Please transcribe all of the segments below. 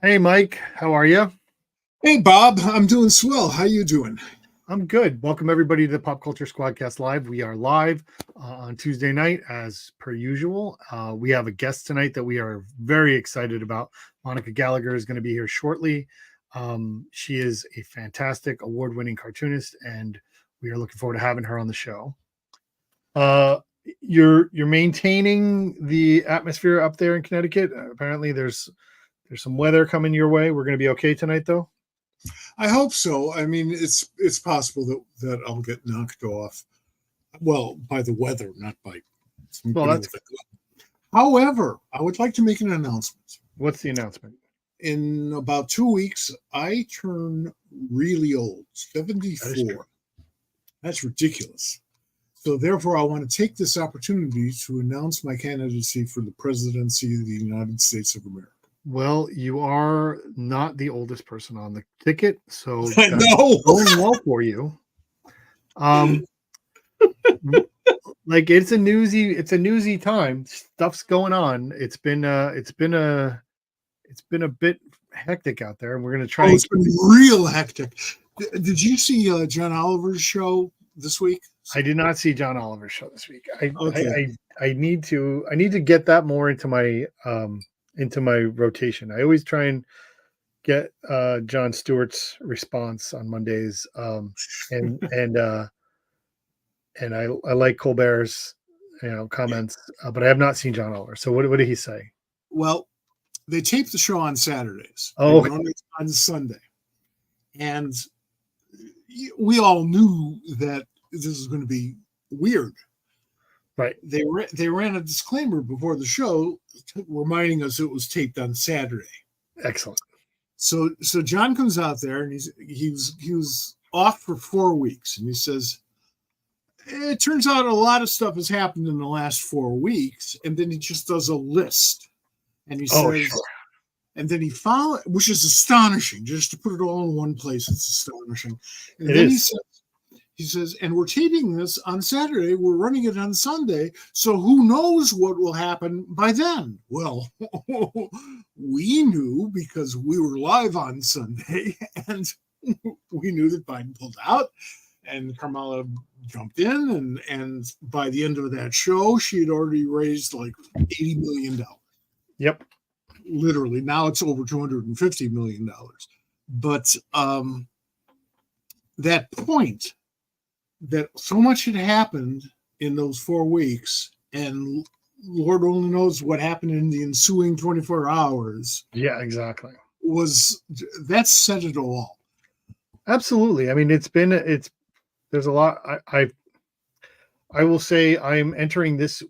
Hey, Mike, how are you? Hey, Bob, I'm doing swell. How you doing? I'm good. Welcome everybody to the Pop Culture SquadCast Live. We are live on Tuesday night as per usual. We have a guest tonight that we are very excited about. Monica Gallagher is going to be here shortly. She is a fantastic award-winning cartoonist, and we are looking forward to having her on the show. You're maintaining the atmosphere up there in Connecticut. Apparently, there's some weather coming your way. We're going to be okay tonight, though. I hope so. I mean, it's possible that I'll get knocked off. Well, by the weather, not by some. Well, that's. However, I would like to make an announcement. What's the announcement? In about 2 weeks, I turn really old, 74. That's ridiculous. So therefore, I want to take this opportunity to announce my candidacy for the presidency of the United States of America. Well, you are not the oldest person on the ticket, so I know. Going well for you. Like it's a newsy time. Stuff's going on. It's been a bit hectic out there, and we're gonna try. It's been real hectic. Did you see John Oliver's show this week? I did not see John Oliver's show this week. I need to get that more into my rotation. I always try and get Jon Stewart's response on Mondays, and I like Colbert's comments, but I have not seen John Oliver. So what did he say? Well, they tape the show on Saturdays. Oh, on Sunday, and we all knew that this was going to be weird. Right. They ran a disclaimer before the show reminding us it was taped on Saturday. Excellent. So John comes out there and he was off for 4 weeks, and he says, it turns out a lot of stuff has happened in the last 4 weeks, and then he just does a list. And he says, sure. And then he followed, which is astonishing, just to put it all in one place, it's astonishing. And it then is. He says, and we're taping this on Saturday. We're running it on Sunday. So who knows what will happen by then? Well, we knew because we were live on Sunday, and we knew that Biden pulled out, and Kamala jumped in. And by the end of that show, she had already raised like $80 million. Yep. Literally. Now it's over $250 million. But that point, that so much had happened in those 4 weeks, and Lord only knows what happened in the ensuing 24 hours. Yeah, exactly. That said it all. Absolutely. I mean, there's a lot. I will say I'm entering this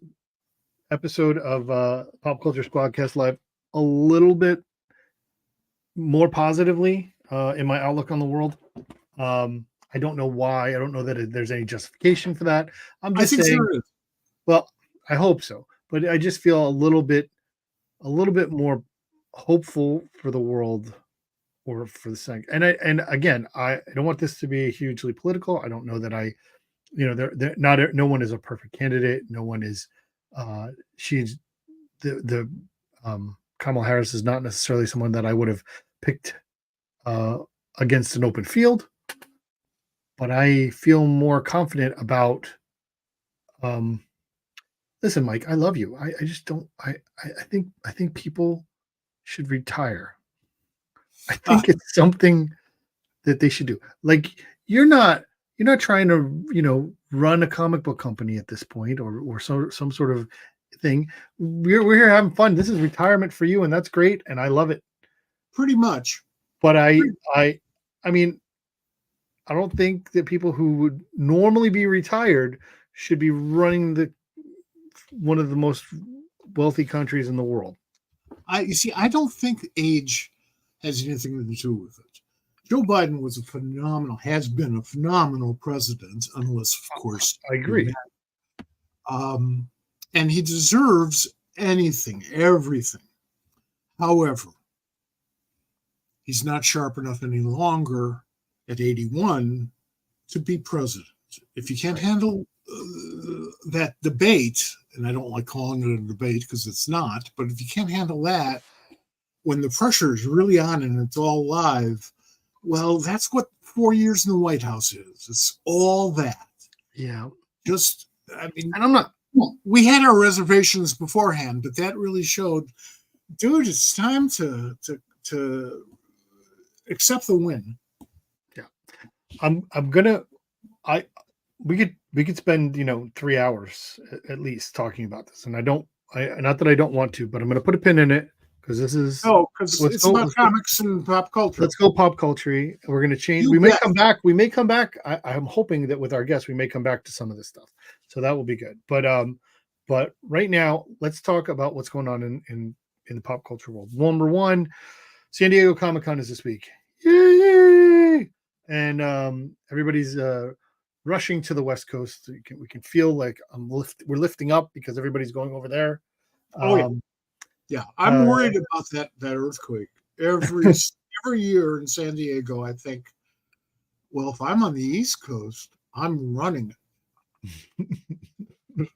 episode of Pop Culture Squadcast Live a little bit more positively in my outlook on the world. I don't know why. I don't know that there's any justification for that. I'm just saying. There is. Well, I hope so, but I just feel a little bit more hopeful for the world, or for the second. And again, I don't want this to be hugely political. I don't know that no one is a perfect candidate. No one is. She's the Kamala Harris is not necessarily someone that I would have picked against an open field. But I feel more confident about. Listen, Mike, I love you. I just don't. I think people should retire. I think it's something that they should do. Like you're not trying to run a comic book company at this point, or some sort of thing. We're here having fun. This is retirement for you, and that's great, and I love it. Pretty much. But I mean. I don't think that people who would normally be retired should be running one of the most wealthy countries in the world. I don't think age has anything to do with it. Joe Biden has been a phenomenal president, unless, of course, I agree. And he deserves everything. However, he's not sharp enough any longer at 81 to be president. If you can't handle that debate, and I don't like calling it a debate because it's not, but if you can't handle that, when the pressure is really on and it's all live, well, that's what 4 years in the White House is. It's all that. Yeah. Just, I mean, And I'm not. we had our reservations beforehand, but that really showed, dude, it's time to accept the win. Yeah. I'm gonna. We could spend 3 hours at least talking about this, and I don't. Not that I don't want to, but I'm gonna put a pin in it because this is. No, because Let's it's go. about comics and pop culture. Let's go pop culture. We're going to change. You We may bet. come back. We may come back. I'm hoping that with our guests, we may come back to some of this stuff. So that will be good. But right now, let's talk about what's going on in the pop culture world. Number one, San Diego Comic-Con is this week. Yay! And everybody's rushing to the West Coast. We can feel like we're lifting up because everybody's going over there. Yeah, I'm worried about that earthquake. Every year in San Diego, I think, well, if I'm on the East Coast, I'm running it.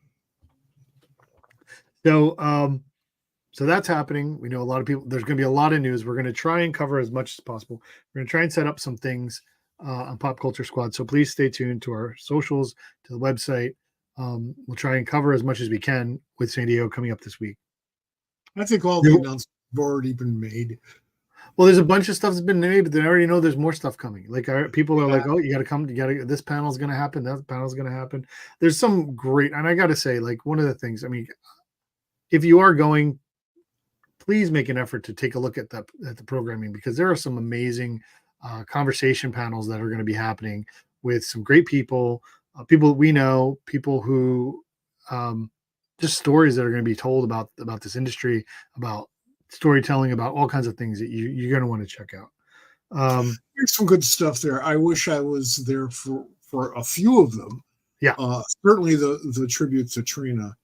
So that's happening. We know a lot of people. There's going to be a lot of news. We're going to try and cover as much as possible. We're going to try and set up some things on Pop Culture Squad. So please stay tuned to our socials, to the website. We'll try and cover as much as we can with San Diego coming up this week. I think all the announcements have already been made. Well, there's a bunch of stuff that's been made, but they already know there's more stuff coming. Like people are like, "Oh, you got to come. This panel's going to happen. That panel's going to happen." There's some great, and I got to say, like one of the things. I mean, if you are going, please make an effort to take a look at the programming because there are some amazing conversation panels that are going to be happening with some great people, people that we know, people who just stories that are going to be told about this industry, about storytelling, about all kinds of things that you're going to want to check out. There's some good stuff there. I wish I was there for a few of them. Yeah. Certainly the tribute to Trina.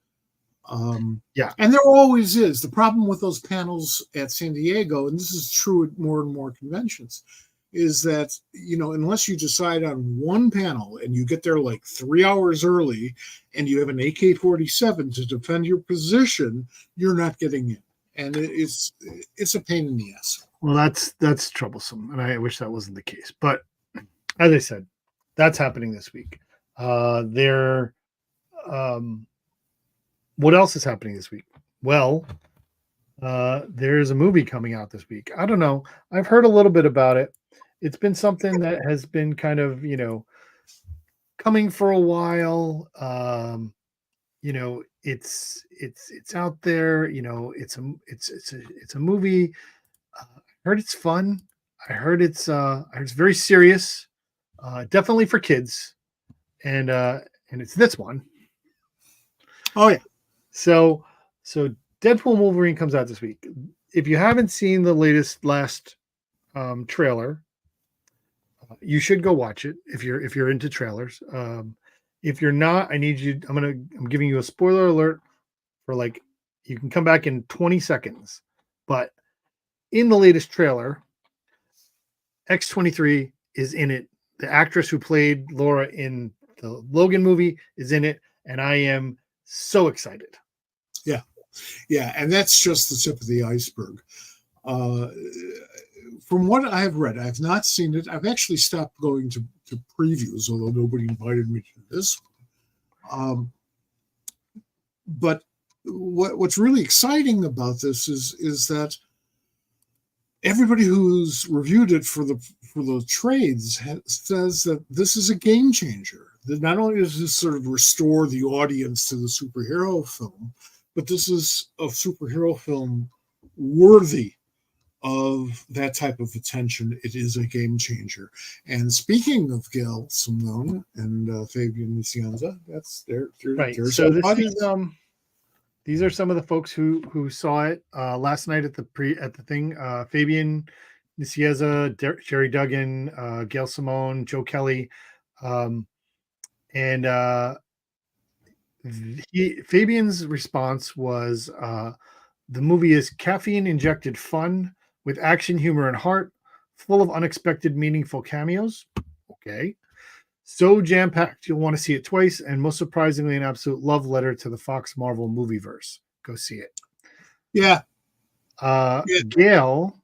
Yeah. And there always is. The problem with those panels at San Diego, and this is true at more and more conventions, is that, unless you decide on one panel and you get there like 3 hours early and you have an AK-47 to defend your position, you're not getting in. And it's a pain in the ass. Well, that's troublesome, and I wish that wasn't the case. But as I said, that's happening this week. What else is happening this week? Well, there's a movie coming out this week. I don't know. I've heard a little bit about it. It's been something that has been kind of, coming for a while. It's out there. It's a movie. I heard it's fun. I heard it's very serious. Definitely for kids, and it's this one. Oh yeah. So Deadpool Wolverine comes out this week. If you haven't seen the last trailer, you should go watch it if you're into trailers. If you're not, I'm giving you a spoiler alert for like you can come back in 20 seconds. But in the latest trailer, X-23 is in it. The actress who played Laura in the Logan movie is in it, and I am so excited. Yeah, and that's just the tip of the iceberg. From what I have read, I've not seen it. I've actually stopped going to previews, although nobody invited me to this one. But what's really exciting about this is that everybody who's reviewed it for the trades says that this is a game changer. That not only does this sort of restore the audience to the superhero film, but this is a superhero film worthy of that type of attention. It is a game changer. And speaking of Gail Simone and Fabian Nicieza, that's their right. There's so this is these are some of the folks who saw it last night at the thing. Fabian Nicieza, Jerry Duggan, Gail Simone, Joe Kelly, and Fabian's response was the movie is caffeine injected fun with action, humor, and heart, full of unexpected, meaningful cameos. Okay. So jam-packed, you'll want to see it twice, and most surprisingly, an absolute love letter to the Fox Marvel movieverse. Go see it. Yeah. Yeah. Gail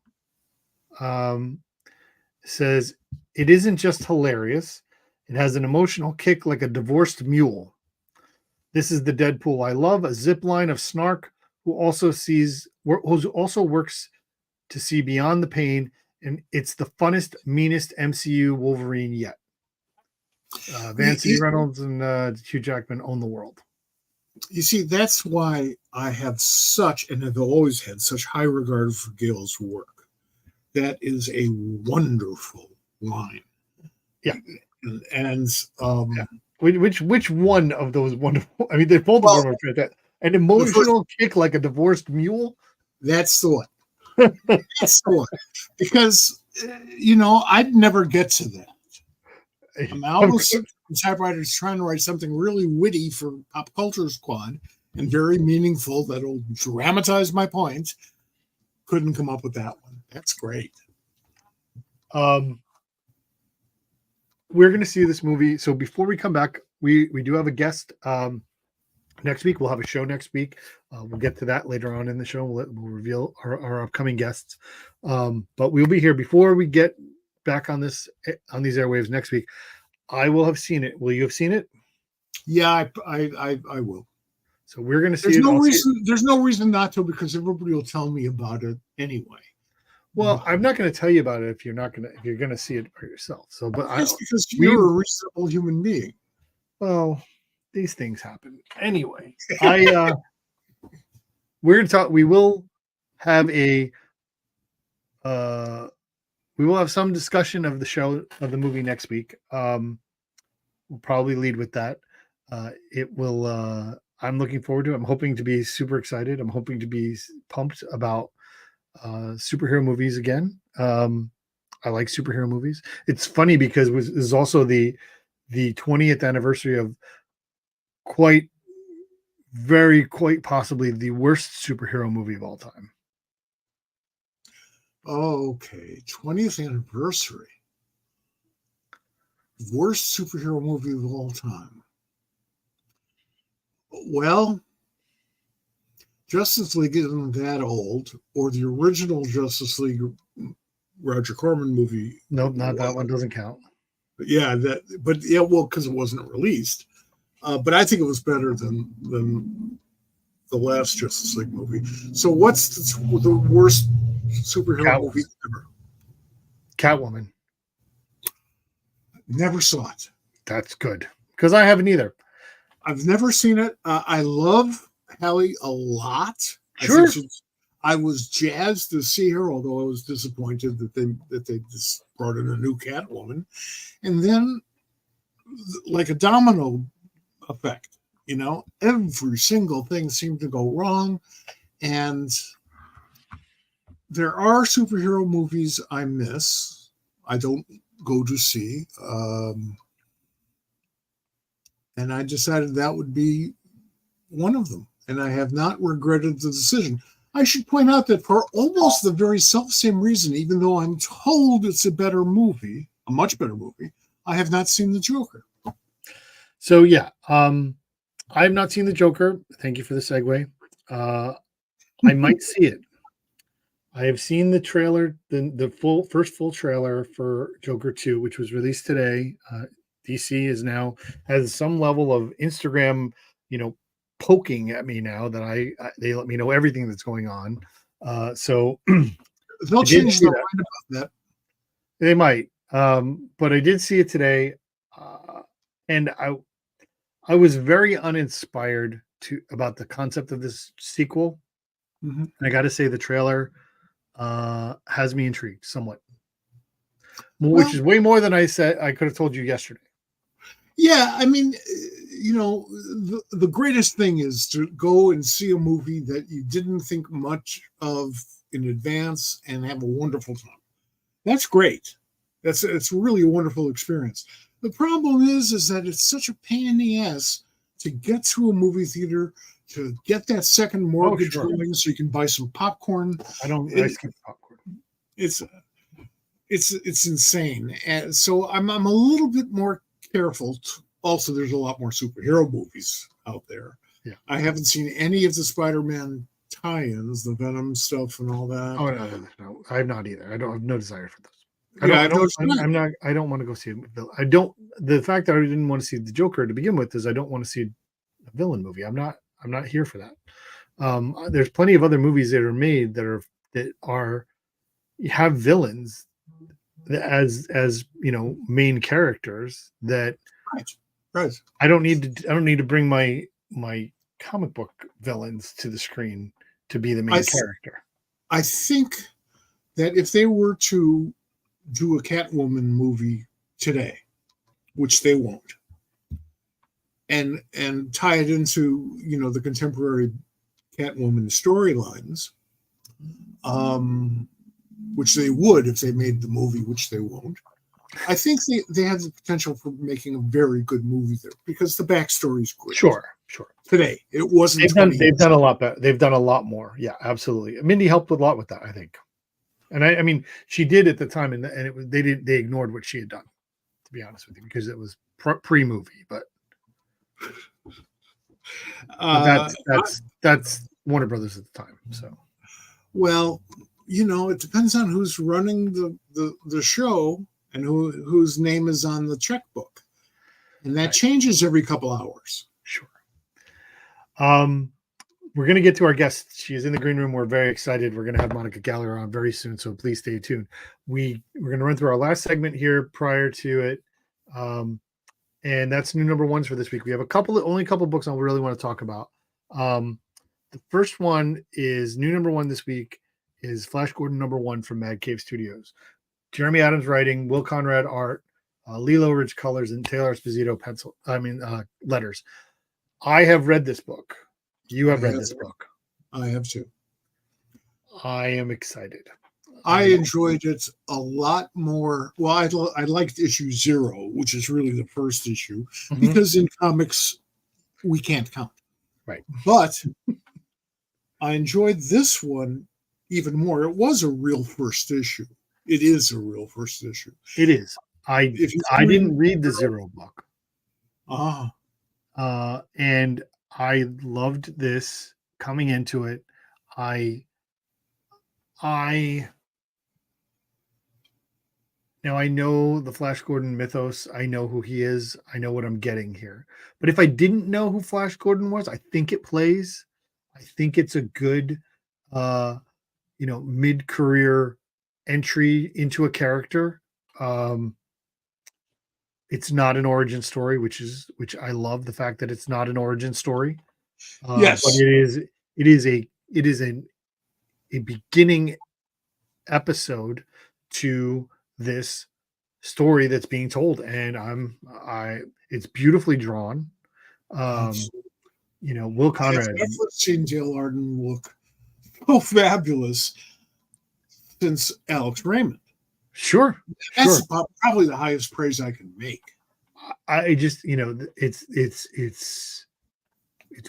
says it isn't just hilarious; it has an emotional kick like a divorced mule. This is the Deadpool I love, a zip line of snark who also works to see beyond the pain, and it's the funnest, meanest MCU Wolverine yet. Van C. Reynolds and Hugh Jackman own the world. You see, that's why I have such, and have always had such high regard for Gail's work. That is a wonderful line. Yeah. And yeah. Which one of those wonderful? I mean, they both of them are fantastic. An emotional kick like a divorced mule. That's the one. That's the one. Because I'd never get to that. I'm almost typewriters trying to write something really witty for Pop Culture Squad and very meaningful that'll dramatize my point. Couldn't come up with that one. That's great. We're going to see this movie. So before we come back, we do have a guest next week. We'll have a show next week. We'll get to that later on in the show. We'll reveal our upcoming guests. But we'll be here before we get back on these airwaves next week. I will have seen it. Will you have seen it? Yeah, I will. So we're going to see it. There's no reason not to, because everybody will tell me about it anyway. Well, I'm not going to tell you about it if you're going to see it for yourself. So, but that's because you're a reasonable human being. Well, these things happen anyway. We're going to talk. We will have some discussion of the movie next week. We'll probably lead with that. It will. I'm looking forward to it. I'm hoping to be super excited. I'm hoping to be pumped about superhero movies again. I like superhero movies. It's funny because this is also the 20th anniversary of quite possibly the worst superhero movie of all time. Okay, 20th anniversary. Worst superhero movie of all time. Well, Justice League isn't that old, or the original Justice League Roger Corman movie. Nope, not that one. Doesn't count. Yeah, because it wasn't released. But I think it was better than the last Justice League movie. So what's the worst superhero movie ever? Catwoman. Never saw it. That's good, because I haven't either. I've never seen it. I love Hallie a lot. Sure. I was jazzed to see her, although I was disappointed that they just brought in a new Catwoman. And then, like a domino effect, every single thing seemed to go wrong. And there are superhero movies I miss. I don't go to see. And I decided that would be one of them. And I have not regretted the decision. I should point out that for almost the very self-same reason, even though I'm told it's a much better movie, I have not seen The Joker. So, yeah, I have not seen The Joker. Thank you for the segue. I might see it. I have seen the trailer, the first full trailer for Joker 2, which was released today. DC has some level of Instagram, poking at me now that they let me know everything that's going on. So they'll change their mind about that. They might, but I did see it today, and I was very uninspired about the concept of this sequel. Mm-hmm. And I got to say, the trailer has me intrigued somewhat, which is way more than I said I could have told you yesterday. Yeah, I mean, the greatest thing is to go and see a movie that you didn't think much of in advance and have a wonderful time. That's great. It's really a wonderful experience. The problem is that it's such a pain in the ass to get to a movie theater, to get that second mortgage going so you can buy some popcorn. I skip popcorn. It's insane. And so I'm a little bit more careful. Also, there's a lot more superhero movies out there. Yeah. I haven't seen any of the Spider-Man tie-ins, the Venom stuff and all that. Oh no, I have not either. I don't have no desire for those. Yeah, I noticed that. I'm not. I don't want to go see a villain. I don't. The fact that I didn't want to see the Joker to begin with is I don't want to see a villain movie. I'm not here for that. There's plenty of other movies that are made that have villains as main characters that Right. I don't need to bring my comic book villains to the screen to be the main character. I think that if they were to do a Catwoman movie today, which they won't, and tie it into the contemporary Catwoman storylines, which they would if they made the movie, which they won't. I think they have the potential for making a very good movie there because the backstory is great. Sure. Today, it wasn't. They've done a lot better. They've done a lot more. Yeah, absolutely. Mindy helped a lot with that, I think. And I mean, she did at the time, and they ignored what she had done, to be honest with you, because it was pre-movie. But that's Warner Brothers at the time. So, well, it depends on who's running the show and whose name is on the checkbook, and that changes every couple hours. Sure. We're going to get to our guest. She is in the green room. We're very excited. We're going to have Monica Gallagher on very soon, so please stay tuned. We're going to run through our last segment here prior to it, and that's new number ones for this week. We have only a couple books I really want to talk about. The first one is new number one this week is Flash Gordon number one from Mad Cave Studios. Jeremy Adams writing, Will Conrad art, Lilo Ridge colors, and Taylor Esposito letters. I have read this book. You have read this book. I have too. I am excited. I enjoyed it a lot more. Well, I liked issue 0, which is really the first issue, because in comics, we can't count. Right. But I enjoyed this one even more. It was a real first issue. It is a real first issue. It is. I didn't read the 0 book. And I loved this coming into it. Now I know the Flash Gordon mythos. I know who he is. I know what I'm getting here. But if I didn't know who Flash Gordon was, I think it plays. I think it's a good, mid-career entry into a character. It's not an origin story, which I love the fact that it's not an origin story. Yes, but it is a beginning episode to this story that's being told, and it's beautifully drawn. Will Conrad. I've never seen Dale Arden look so fabulous since Alex Raymond. Sure. That's probably the highest praise I can make. I just, it's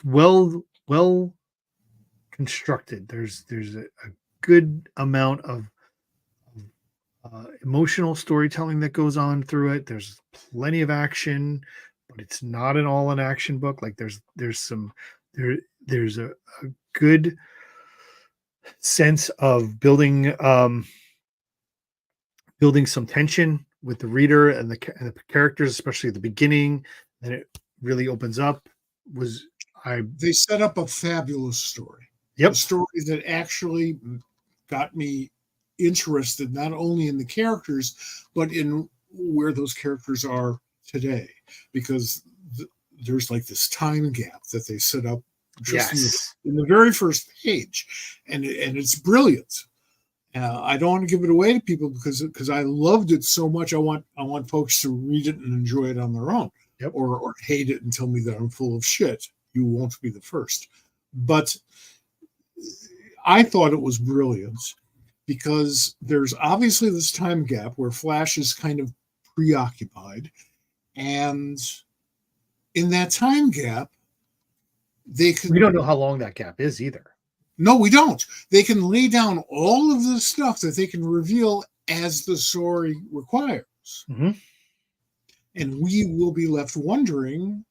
well constructed. There's a good amount of emotional storytelling that goes on through it. There's plenty of action, but it's not an all an action book. Like there's a good sense of building some tension with the reader and the characters, especially at the beginning. Then it really opens up. They set up a fabulous story. Yep. A story that actually got me interested not only in the characters, but in where those characters are today. Because there's like this time gap that they set up just in the very first page. And it's brilliant. I don't want to give it away to people because I loved it so much. I want folks to read it and enjoy it on their own, or hate it and tell me that I'm full of shit. You won't be the first. But I thought it was brilliant because there's obviously this time gap where Flash is kind of preoccupied, and in that time gap, we don't know how long that gap is either. No, we don't. They can lay down all of the stuff that they can reveal as the story requires. Mm-hmm. And we will be left wondering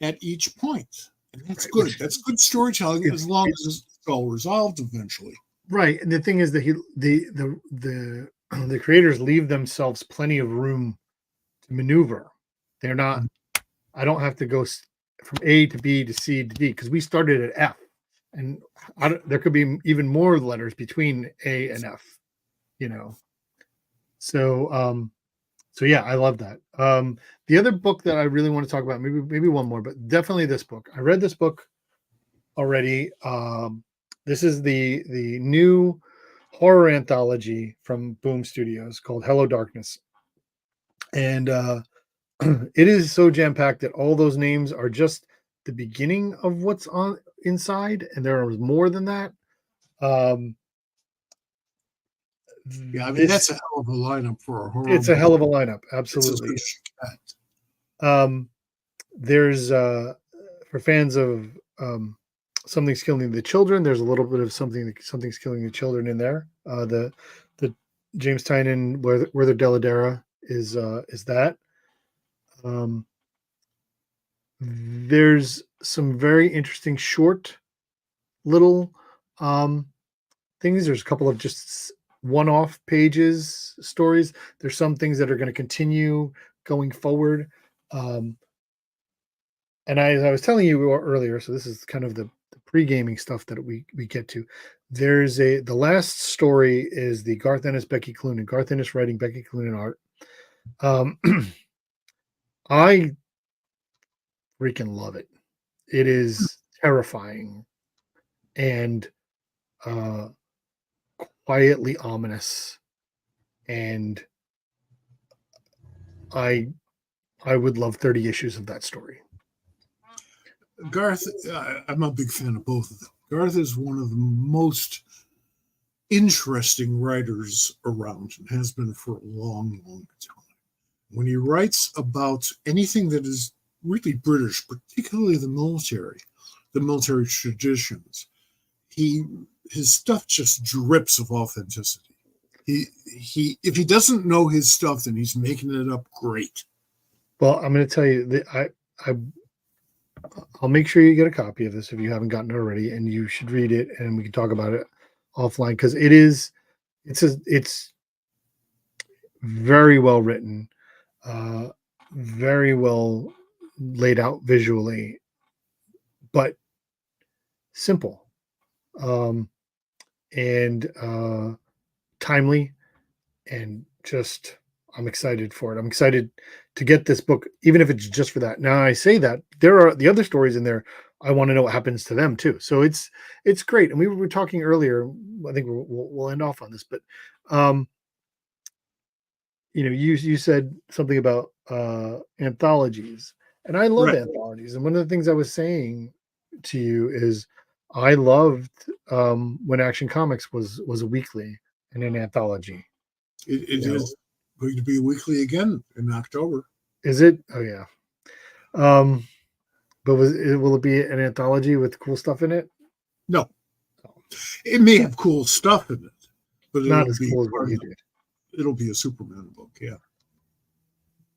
at each point. That's right? good. That's good storytelling as long as it's all resolved eventually. Right. And the thing is that the creators leave themselves plenty of room to maneuver. They're not, I don't have to go from A to B to C to D because we started at F, and there could be even more letters between A and F, you know. So yeah, I love that. The other book that I really want to talk about, maybe one more, but definitely this book. I read this book already. This is the new horror anthology from Boom Studios called Hello Darkness, and it is so jam packed that all those names are just the beginning of what's on inside, and there is more than that. Yeah, I mean that's a hell of a lineup for a horror. It's a hell of a lineup, absolutely. It's as good as you get. There's for fans of Something's Killing the Children, there's a little bit of Something's Killing the Children in there. The James Tynion Werther Dell'Edera is that. There's some very interesting short little things. There's a couple of just one-off pages stories. There's some things that are going to continue going forward. And as I was telling you earlier, so this is kind of the pre-gaming stuff that we get to. There's the last story is the Garth Ennis, Becky Cloonan. Garth Ennis writing, Becky Cloonan art. I freaking love it. It is terrifying and quietly ominous, and I would love 30 issues of that story. Garth, I'm a big fan of both of them. Garth is one of the most interesting writers around and has been for a long, long time. When he writes about anything that is really British, particularly the military traditions, his stuff just drips of authenticity. He if he doesn't know his stuff, then he's making it up great. Well, I'm going to tell you that I'll make sure you get a copy of this if you haven't gotten it already, and you should read it, and we can talk about it offline because it's very well written, very well laid out visually, but simple, and timely, and just I'm excited for it. I'm excited to get this book, even if it's just for that. Now I say that there are the other stories in there. I want to know what happens to them too. So it's great. And we were talking earlier. I think we'll end off on this, but you said something about anthologies, and I love anthologies. And one of the things I was saying to you is I loved when Action Comics was a weekly and an anthology. It is going to be weekly again in October. Is it? Oh yeah. But will it be an anthology with cool stuff in it? No. It may have cool stuff in it, but not as cool as what you did. It'll be a Superman book, yeah.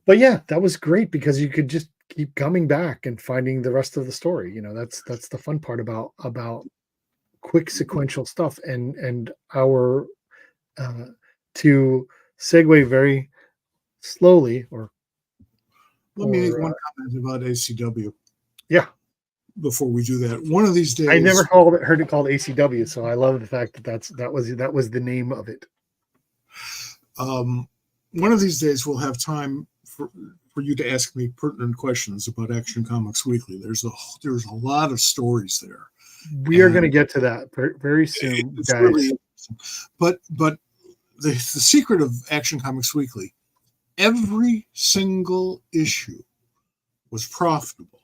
But yeah, that was great because you could just keep coming back and finding the rest of the story. That's the fun part about quick sequential stuff, and our to segue very slowly let me make one comment about ACW. Yeah. Before we do that, one of these days, I never heard it called ACW, so I love the fact that was the name of it. One of these days, we'll have time for you to ask me pertinent questions about Action Comics Weekly. There's a lot of stories there. We are going to get to that very soon, it's guys. Really, but the secret of Action Comics Weekly, every single issue was profitable,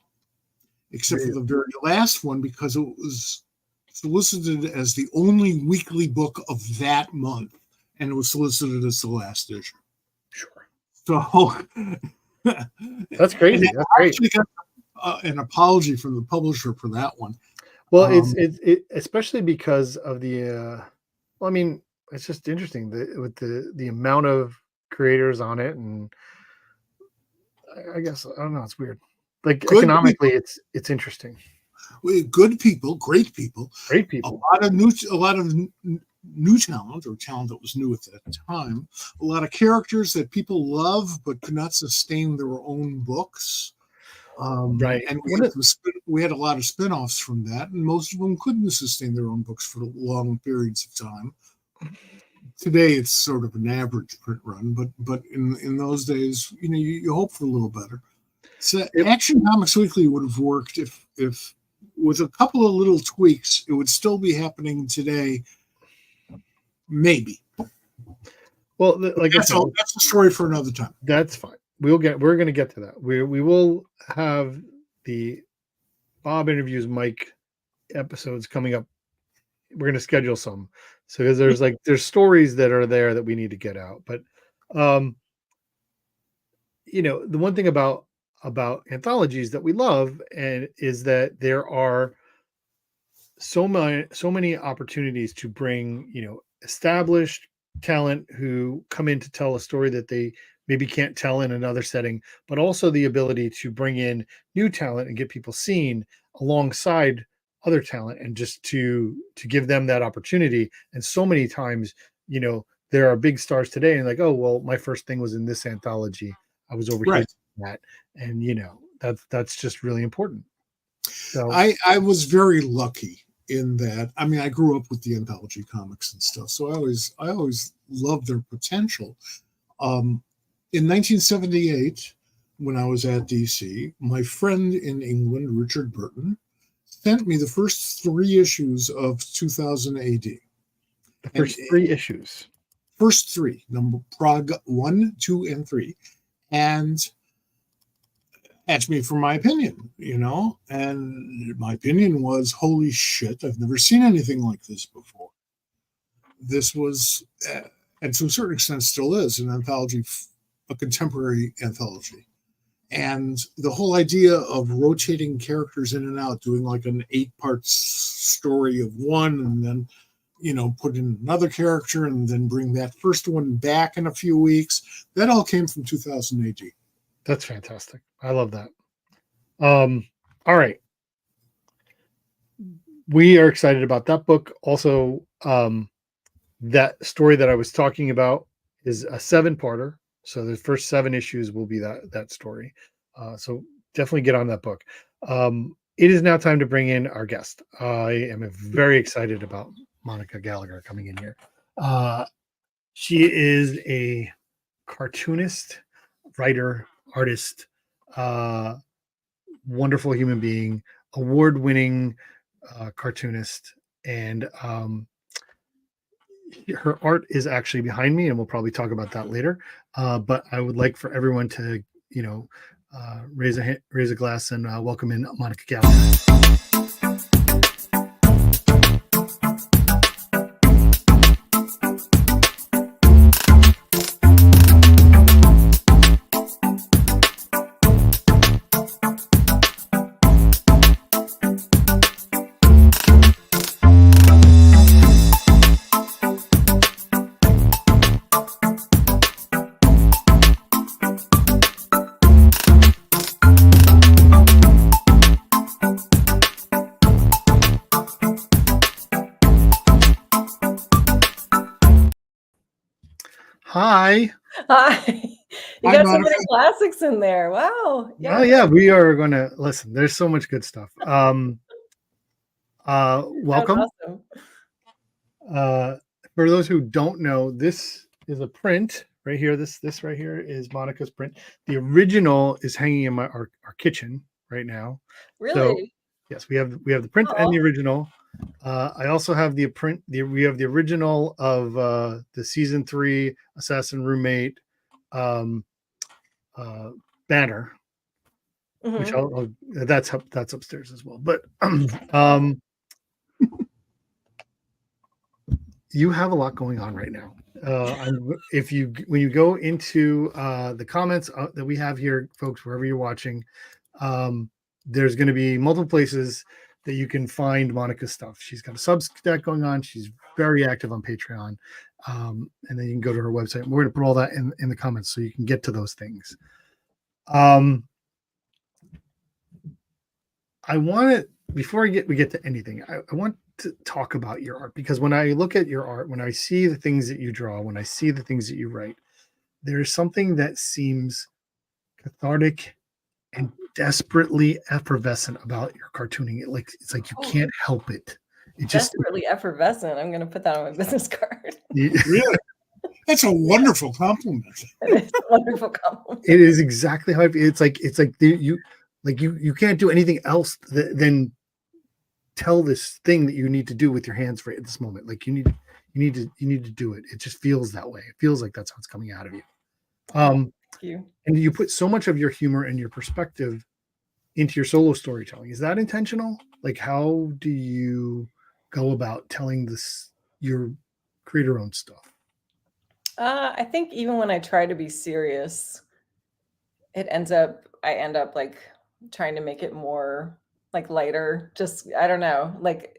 except for the very last one because it was solicited as the only weekly book of that month, and it was solicited as the last issue. Sure. So that's crazy. That's great. Actually got an apology from the publisher for that one. Well, it's especially because of the. Well, I mean, it's just interesting with the amount of creators on it, and I guess I don't know. It's weird. Like economically, it's interesting. Good people, great people, Great a people. lot of new talent, or talent that was new at that time, a lot of characters that people love but could not sustain their own books. Right. And One we had a lot of spin-offs from that, and most of them couldn't sustain their own books for long periods of time. Today it's sort of an average print run, but in those days, you hope for a little better. So Action Comics Weekly would have worked if with a couple of little tweaks, it would still be happening today. Maybe. Well, like that's a story for another time. That's fine. We're going to get to that. We will have the Bob interviews Mike episodes coming up. We're going to schedule some. So because there's stories that are there that we need to get out. But the one thing about anthologies that we love and is that there are so many opportunities to bring, established talent who come in to tell a story that they maybe can't tell in another setting, but also the ability to bring in new talent and get people seen alongside other talent, and just to give them that opportunity. And so many times, there are big stars today and like, oh, well, my first thing was in this anthology. I was over here that, and that's just really important. So I was very lucky in that. I mean, I grew up with the anthology comics and stuff, so I always loved their potential. In 1978, when I was at DC, my friend in England, Richard Burton, sent me the first 3 issues of 2000 AD. The first 3 issues. First 3, number Prague 1, 2, and 3, and asked me for my opinion, and my opinion was, holy shit, I've never seen anything like this before. This was, and to a certain extent still is, an anthology, a contemporary anthology. And the whole idea of rotating characters in and out, doing like an 8-part story of one, and then, put in another character and then bring that first one back in a few weeks, that all came from 2000 AD. That's fantastic. I love that. All right. We are excited about that book. Also, that story that I was talking about is a 7-parter. So the first 7 issues will be that story. So definitely get on that book. It is now time to bring in our guest. I am very excited about Monica Gallagher coming in here. She is a cartoonist, writer, artist, wonderful human being, award-winning cartoonist, and her art is actually behind me, and we'll probably talk about that later. But I would like for everyone to, raise a glass and welcome in Monica Gallagher. Hi. You got so many classics in there. Wow. Yeah. Oh yeah, we are going to listen. There's so much good stuff. Welcome. Awesome. For those who don't know, this is a print right here. This right here is Monica's print. The original is hanging in our kitchen right now. Really? So, yes, we have the print and the original. I also have we have the original of the season 3 Assassin Roommate banner, which that's upstairs as well. But you have a lot going on right now. When you go into the comments that we have here, folks, wherever you're watching, there's going to be multiple places that you can find Monica's stuff. She's got a Substack going on. She's very active on Patreon. And then you can go to her website. We're going to put all that in the comments so you can get to those things. I want to before we get to anything, I want to talk about your art, because when I look at your art, when I see the things that you draw, when I see the things that you write, there's something that seems cathartic and desperately effervescent about your cartooning. It's like you can't help it. It just Desperately effervescent. I'm gonna put that on my business card. Really? That's a wonderful compliment. It's a wonderful compliment. It is exactly how it's like you can't do anything else than tell this thing that you need to do with your hands right at this moment. Like you need to do it. It just feels that way. It feels like that's how it's coming out of you. Thank you. And you put so much of your humor and your perspective into your solo storytelling. Is that intentional? Like, how do you go about telling your creator-owned stuff? I think even when I try to be serious, I end up like trying to make it more like lighter. Just, I don't know. Like,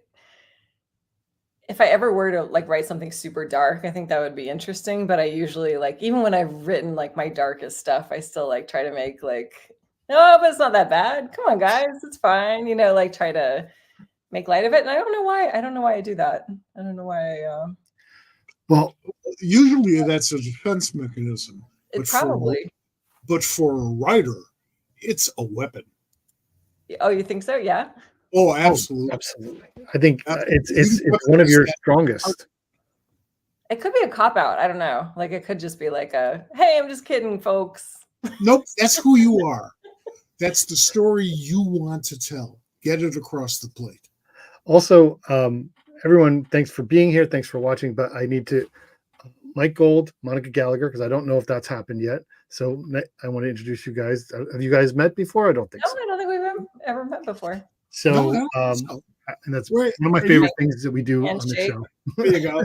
if I ever were to like write something super dark, I think that would be interesting. But I usually, like, even when I've written like my darkest stuff, I still like try to make like, no, but it's not that bad. Come on, guys, it's fine. Like try to make light of it. And I don't know why. I don't know why I do that. I don't know why. Well, usually that's a defense mechanism. It probably. But for a writer, it's a weapon. Oh, you think so? Yeah. Oh, absolutely. Absolutely. I think it's one of your strongest. It could be a cop out. I don't know. Like it could just be like hey, I'm just kidding, folks. Nope, that's who you are. That's the story you want to tell. Get it across the plate. Also, everyone, thanks for being here. Thanks for watching. But I need to Mike Gold, Monica Gallagher, because I don't know if that's happened yet. So I want to introduce you guys. Have you guys met before? I don't think so. I don't think we've ever met before. So, and that's one of my favorite things that we do on the show. There you go.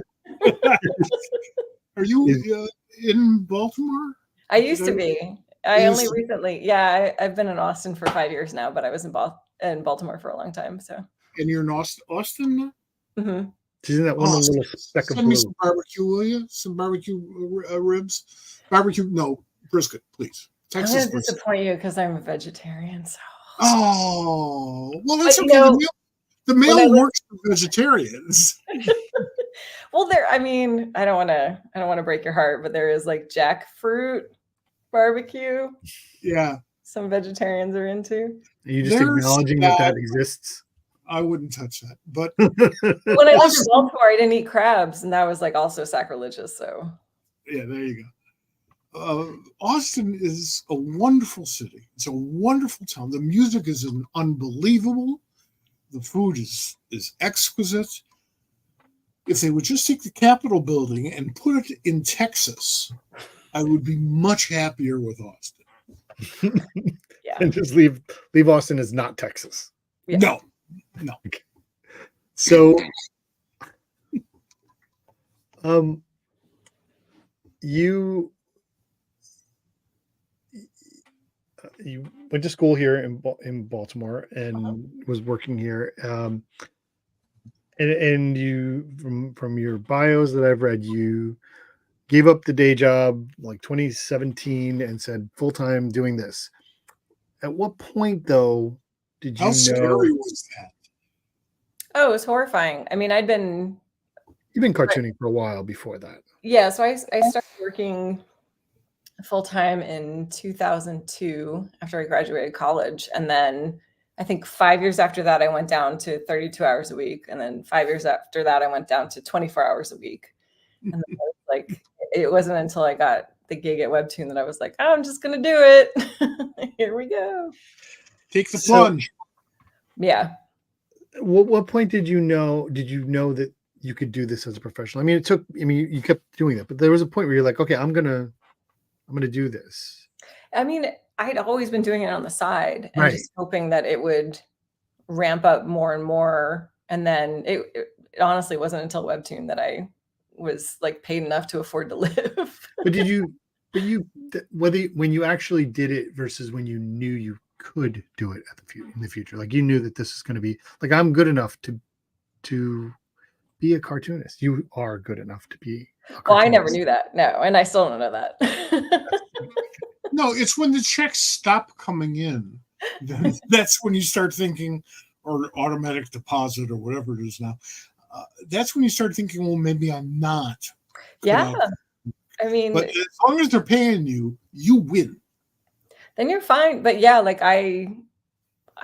Are you in Baltimore? I used to be. I only recently, I've been in Austin for 5 years now, but I was in Baltimore for a long time. So. And you're in Austin now? Mm-hmm. She's in that one little speck of blue. Send me some barbecue, will you? Some barbecue ribs? Barbecue, no, brisket, please. Texas I'm going to disappoint you because I'm a vegetarian. So. Oh, well, that's okay. The mail works for vegetarians. Well, I don't want to break your heart, but there is like jackfruit barbecue. Yeah. Some vegetarians are into. Are you just acknowledging that exists? I wouldn't touch that. But when I lived in Baltimore, I didn't eat crabs, and that was like also sacrilegious. So yeah, there you go. Austin is a wonderful city. It's a wonderful town. The music is unbelievable. The food is exquisite. If they would just take the Capitol building and put it in Texas, I would be much happier with Austin. Yeah. And just leave Austin as not Texas. Yeah. No. Okay. So, you went to school here in Baltimore and was working here. And you, from your bios that I've read, you gave up the day job like 2017 and said full-time doing this. At what point, though, did you know? How scary was that? Oh, it was horrifying. I mean, you've been cartooning for a while before that. Yeah, so I started working full-time in 2002 after I graduated college, and then I think 5 years after that I went down to 32 hours a week, and then 5 years after that I went down to 24 hours a week. And then like it wasn't until I got the gig at Webtoon that I was like, oh, I'm just gonna do it. Here we go. Take the plunge. Yeah. What point did you know that you could do this as a professional? I mean, you kept doing that, but there was a point where you're like, okay, I'm gonna do this. I mean, I'd always been doing it on the side and right. Just hoping that it would ramp up more and more. And then it honestly wasn't until Webtoon that I was like paid enough to afford to live. But when you actually did it versus when you knew you could do it in the future, like you knew that this is going to be like, I'm good enough to be a cartoonist. You are good enough to be a cartoonist. Well, I never knew that. No, and I still don't know that. No, it's when the checks stop coming in. That's when you start thinking, or automatic deposit or whatever it is now. That's when you start thinking, well, maybe I'm not. Yeah. I mean, but as long as they're paying you, you win. Then you're fine. But yeah, like I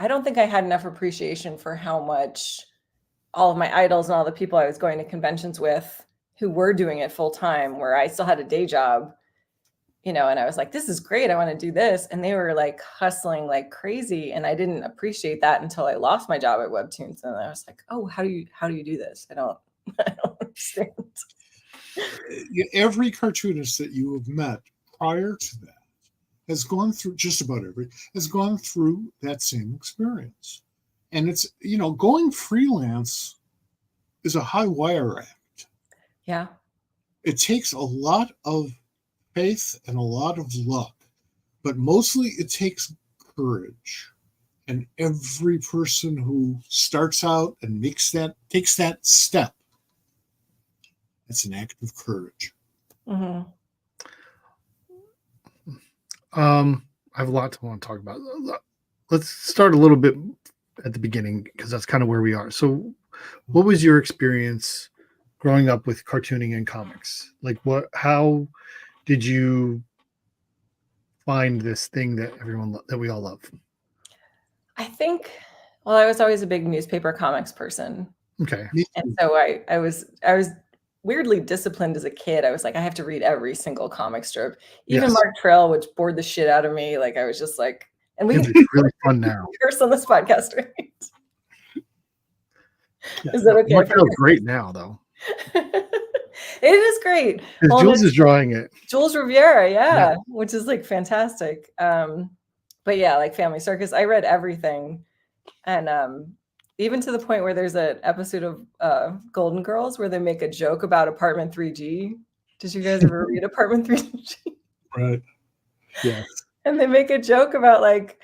don't think I had enough appreciation for how much all of my idols and all the people I was going to conventions with who were doing it full time, where I still had a day job, and I was like, this is great. I want to do this. And they were like hustling like crazy. And I didn't appreciate that until I lost my job at Webtoons. And I was like, oh, how do you do this? I don't understand. Every cartoonist that you have met prior to that has gone through, just about has gone through that same experience. And it's, going freelance is a high wire act. Yeah. It takes a lot of faith and a lot of luck, but mostly it takes courage. And every person who starts out and takes that step, it's an act of courage. Mm-hmm. I have a lot to want to talk about. Let's start a little bit at the beginning, because that's kind of where we are. So what was your experience growing up with cartooning and comics? Like, how did you find this thing that we all love? I think, well, I was always a big newspaper comics person. Okay. And so I was weirdly disciplined as a kid. I was like, I have to read every single comic strip, even Yes. Mark Trail, which bored the shit out of me. Like I was just like, and we It's really fun now. curse on this podcast, right? Yeah. Is that okay? Mark Trail's great now, though. It is great. Because Jules is drawing it. Jules Riviera, yeah, which is like fantastic. But yeah, like Family Circus, I read everything, and even to the point where there's an episode of Golden Girls where they make a joke about Apartment 3G. Did you guys ever read Apartment 3G? Right. Yes. And they make a joke about like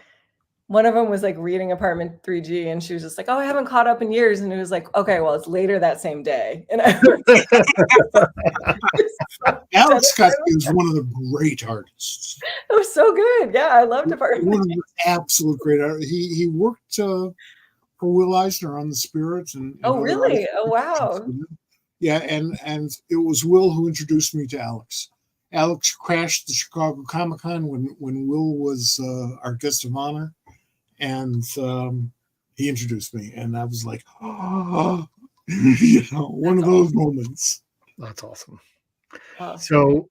one of them was like reading Apartment 3G, and she was just like, "Oh, I haven't caught up in years." And it was like, "Okay, well, it's later that same day." And Alex Scott is one of the great artists. It was so good. Yeah, I loved Apartment. One of the absolute great artists. He worked for Will Eisner on The Spirits and oh, really? Oh, wow. Yeah, and it was Will who introduced me to Alex. Alex crashed the Chicago Comic-Con when Will was our guest of honor, and he introduced me, and I was like, oh, one of those moments. That's awesome. So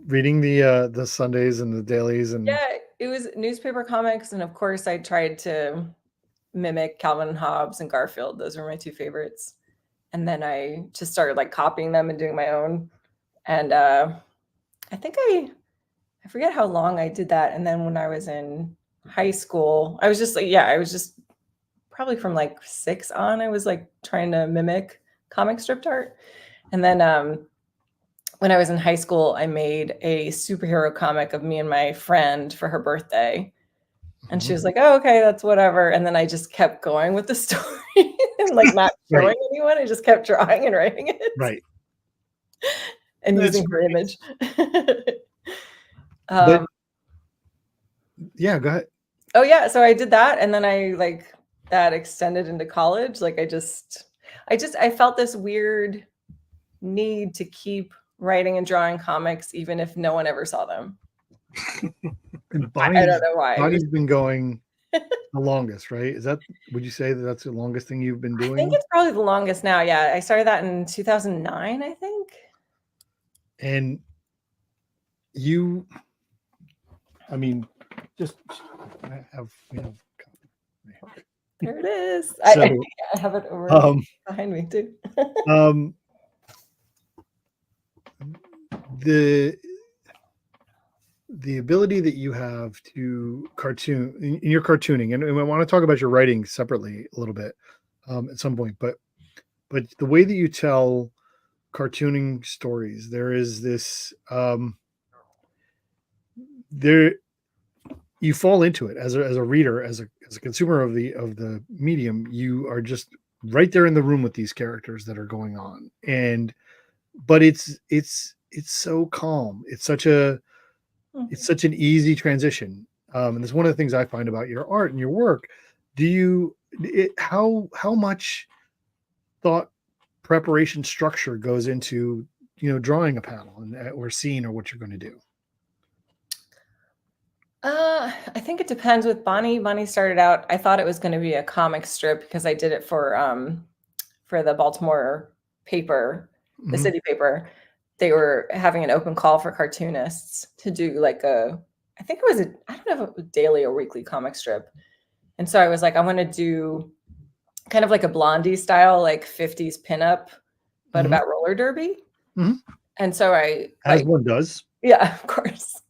reading the Sundays and the dailies, and yeah, it was newspaper comics, and of course I tried to mimic Calvin and Hobbes and Garfield. Those were my two favorites. And then I just started like copying them and doing my own. And I think I forget how long I did that. And then when I was in high school, I was just probably from like 6 on, I was like trying to mimic comic strip art. And then when I was in high school, I made a superhero comic of me and my friend for her birthday. And she was like, "Oh, okay, that's whatever." And then I just kept going with the story and like not showing anyone. I just kept drawing and writing it. Right. And using her image. Yeah, go ahead. Oh yeah. So I did that. And then I like that extended into college. Like I felt this weird need to keep writing and drawing comics, even if no one ever saw them. I don't know why. Bonnie's been going the longest, right? Would you say that's the longest thing you've been doing? I think it's probably the longest now. Yeah. I started that in 2009, I think. And just we have there it is. So, I have it over behind me too. The ability that you have to cartoon in your cartooning, and I want to talk about your writing separately a little bit at some point, but the way that you tell cartooning stories, there is this you fall into it as a reader, as a consumer of the medium. You are just right there in the room with these characters that are going on, but it's so calm. It's such an easy transition, and it's one of the things I find about your art and your work. how much thought, preparation, structure goes into drawing a panel or scene or what you're going to do? I think it depends with Bonnie. Bonnie started out, I thought it was going to be a comic strip because I did it for the Baltimore paper, the Mhm. city paper. They were having an open call for cartoonists to do like I think it was I don't know if it was daily or weekly comic strip. And so I was like, I want to do kind of like a Blondie style, like 50s pinup, but Mhm. about roller derby. Mhm. And so I As like, one does. yeah, of course.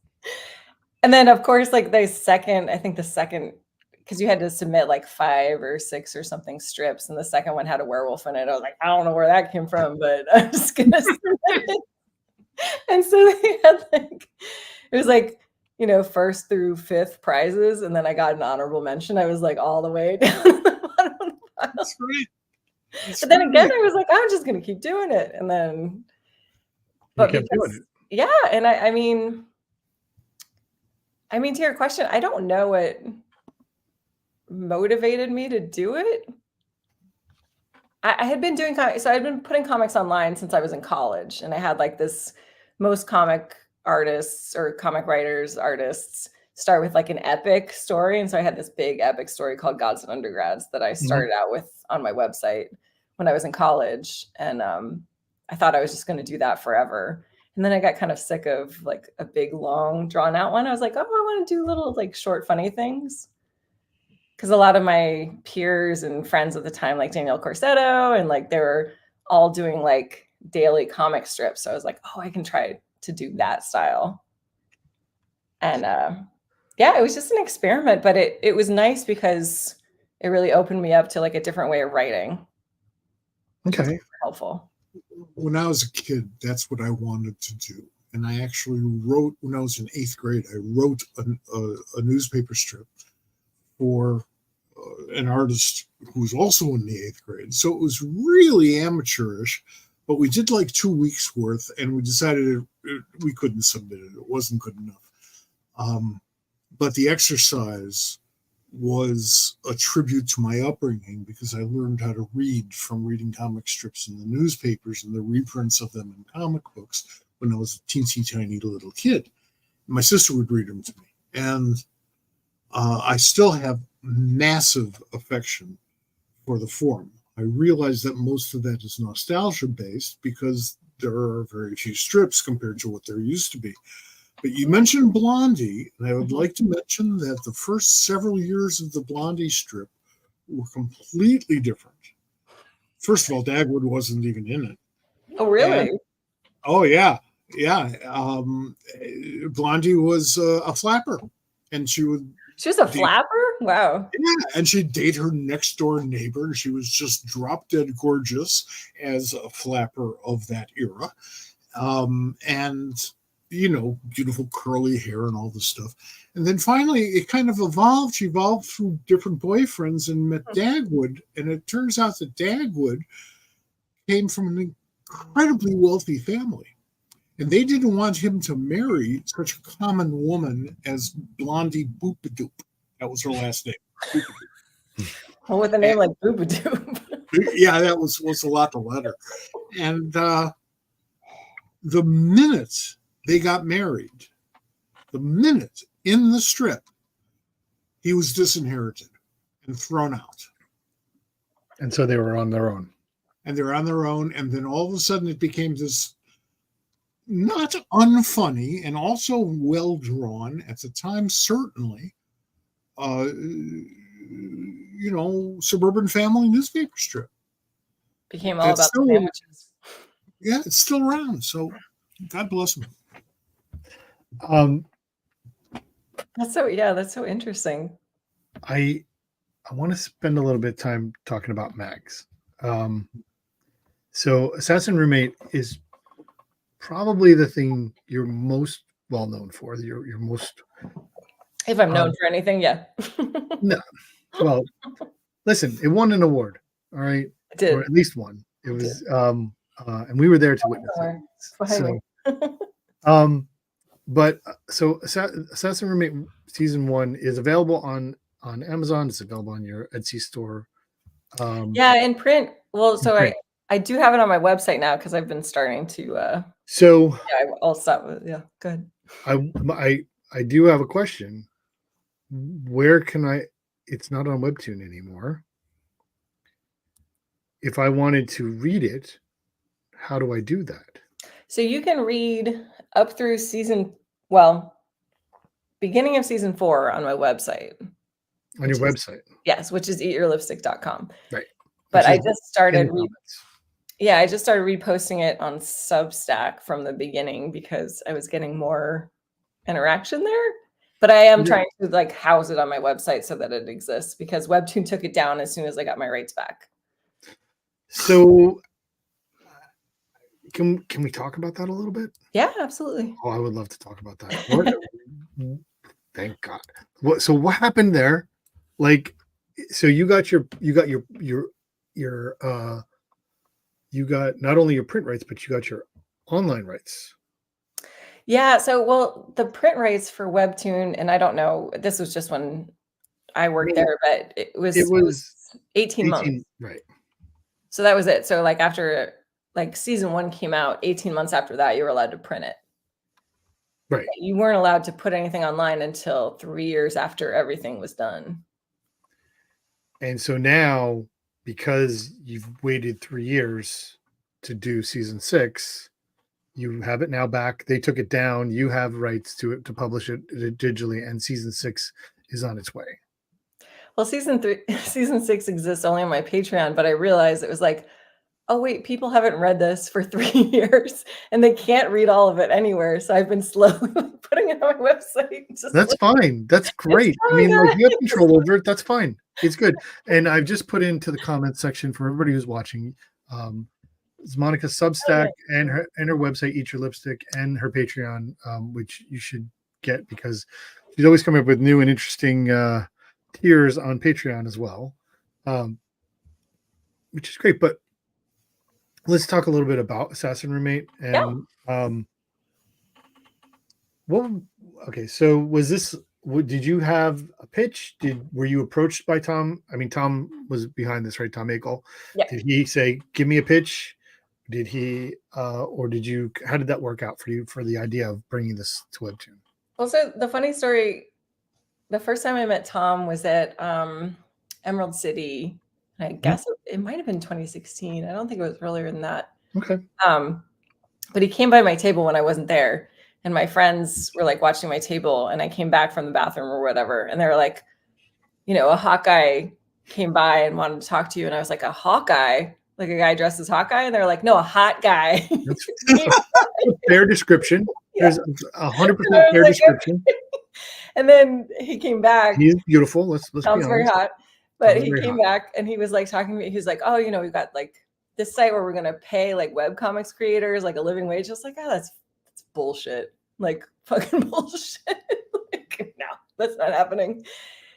And then of course, like I think the second, because you had to submit like 5 or 6 or something strips, and the second one had a werewolf in it. I was like, I don't know where that came from, but I'm just gonna submit it. And so they had like it was like, first through fifth prizes, and then I got an honorable mention. I was like all the way down to the bottom of the pile. That's great. But then again, I was like, I'm just gonna keep doing it. And then, You but kept doing because it. yeah, and I mean, to your question, I don't know what motivated me to do it. I had been doing comics, so I'd been putting comics online since I was in college, and I had like this most comic artists or comic writers, artists start with like an epic story. And so I had this big epic story called Gods and Undergrads that I Mhm. started out with on my website when I was in college. And I thought I was just going to do that forever. And then I got kind of sick of like a big, long, drawn out one. I was like, oh, I want to do little like short, funny things. Because a lot of my peers and friends at the time, like Danielle Corsetto, and like they were all doing like daily comic strips. So I was like, oh, I can try to do that style. And yeah, it was just an experiment, but it was nice because it really opened me up to like a different way of writing, which was Okay. super helpful. When I was a kid, that's what I wanted to do. And I actually wrote, when I was in 8th grade, I wrote a newspaper strip for an artist who was also in the 8th grade. So it was really amateurish, but we did like 2 weeks worth, and we decided we couldn't submit it. It wasn't good enough. But the exercise was a tribute to my upbringing because I learned how to read from reading comic strips in the newspapers and the reprints of them in comic books when I was a teensy tiny little kid. My sister would read them to me. And I still have massive affection for the form. I realize that most of that is nostalgia based because there are very few strips compared to what there used to be. But you mentioned Blondie, and I would like to mention that the first several years of the Blondie strip were completely different. First of all, Dagwood wasn't even in it. Oh, really? And oh yeah, yeah. Blondie was a flapper, and she would She was a date, flapper? Wow. yeah, and she'd date her next door neighbor. She was just drop dead gorgeous as a flapper of that era, and beautiful curly hair and all this stuff. And then finally, it kind of evolved. She evolved through different boyfriends and met Dagwood. And it turns out that Dagwood came from an incredibly wealthy family. And they didn't want him to marry such a common woman as Blondie Boopadoop. That was her last name. Boopadoop. Well, with a name like Boopadoop. Yeah, that was a lot to let her. And the minute they got married, the minute in the strip, he was disinherited and thrown out. And so they were on their own. And they're on their own. And then all of a sudden it became this not unfunny and also well drawn at the time, certainly, suburban family newspaper strip. Became all That's about the still, sandwiches. yeah, it's still around. So God bless him. Um, That's so interesting. I want to spend a little bit of time talking about mags. So Assassin Roommate is probably the thing you're most well known for. You're most If I'm known for anything, yeah. no. Well, listen, it won an award, all right, It did. or at least one. It was, and we were there to witness it. Somewhere. So, but so Assassin Roommate season 1 is available on Amazon. It's available on your Etsy store. Yeah, in print. Well, so print. I do have it on my website now because I've been starting to. So Yeah, I'll stop with yeah. Good. I do have a question. Where can I? It's not on Webtoon anymore. If I wanted to read it, how do I do that? So you can read up through well, beginning of season 4 on my website. On your website, Yes, which is eatyourlipstick.com. right? But Which I is just in the started comments. yeah, I just started reposting it on Substack from the beginning because I was getting more interaction there. But I am Yeah. trying to like house it on my website so that it exists because Webtoon took it down as soon as I got my rights back. So can we talk about that a little bit? Yeah, absolutely. Oh, I would love to talk about that. What? Thank God. What happened there? Like, so you got your you got not only your print rights, but you got your online rights. Yeah, so well, the print rights for Webtoon, and I don't know, this was just when I worked Well, there, but it It was was 18 months. 18, right? So that was it. So like after like season 1 came out, 18 months after that, you were allowed to print it. Right. You weren't allowed to put anything online until 3 years after everything was done. And so now, because you've waited 3 years to do season 6, you have it now back. They took it down. You have rights to it to publish it digitally, and season 6 is on its way. Well, season 6 exists only on my Patreon, but I realized it was like, oh wait, people haven't read this for 3 years and they can't read all of it anywhere. So I've been slowly putting it on my website. That's fine. That's great. I mean, like, you have control over it. That's fine. It's good. And I've just put into the comments section for everybody who's watching. It's Monica's Substack and her website, Eat Your Lipstick, and her Patreon, which you should get because she's always coming up with new and interesting tiers on Patreon as well, which is great. But let's talk a little bit about Assassin Roommate and okay, so was this did you have a pitch? Were you approached by Tom? I mean, Tom was behind this, right? Tom Akel. Yeah. Did he say, give me a pitch? Did he or did you, how did that work out for you for the idea of bringing this to Webtoon? Well, so the funny story, the first time I met Tom was at Emerald City. I guess it might have been 2016. I don't think it was earlier than that. Okay. But he came by my table when I wasn't there. And my friends were like watching my table, and I came back from the bathroom or whatever. And they were like, you know, a Hawkeye came by and wanted to talk to you. And I was like, a Hawkeye? Like a guy dressed as Hawkeye? And they're like, no, a hot guy. That's a fair description. Yeah. There's 100% fair description. Okay. And then he came back. He's beautiful. Let's be honest. Very hot. But he came back and he was like talking to me. He was like, oh, you know, we've got like this site where we're going to pay like webcomics creators like a living wage. I was like, oh, that's bullshit. Like fucking bullshit. Like, no, that's not happening.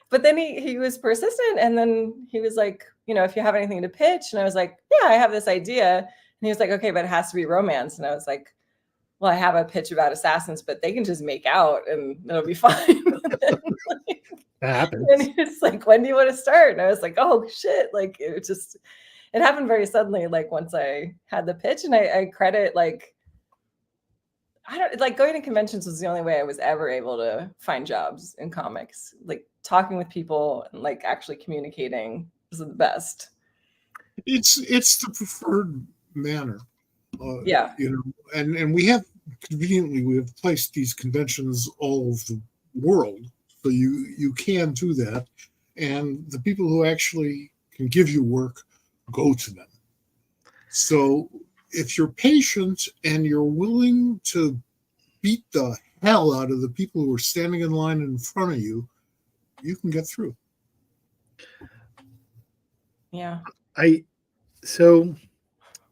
But then he was persistent. And then he was like, you know, if you have anything to pitch. And I was like, yeah, I have this idea. And he was like, okay, but it has to be romance. And I was like, well, I have a pitch about assassins, but they can just make out and it'll be fine. Then, like, that happens. And he was like, when do you want to start? And I was like, oh shit. Like it happened very suddenly. Like once I had the pitch, and I credit like, I don't like going to conventions was the only way I was ever able to find jobs in comics. Like talking with people and like actually communicating was the best. It's the preferred manner. Yeah. You know, and we have placed these conventions all over the world, so you can do that, and the people who actually can give you work go to them. So if you're patient and you're willing to beat the hell out of the people who are standing in line in front of you, you can get through. Yeah. So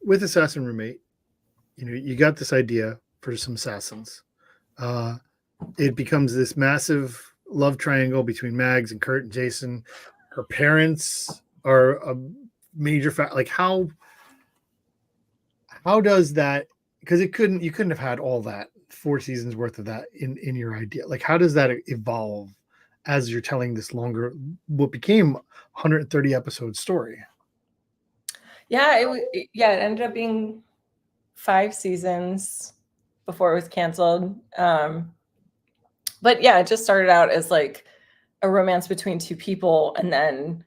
with Assassin Roommate, you know, you got this idea for some assassins. It becomes this massive love triangle between Mags and Kurt and Jason. Her parents are a major fact. Like how does that, because you couldn't have had all that 4 seasons worth of that in your idea. Like how does that evolve as you're telling this longer, what became 130 episode story? Yeah, it ended up being 5 seasons before it was canceled. But yeah, it just started out as like a romance between two people, and then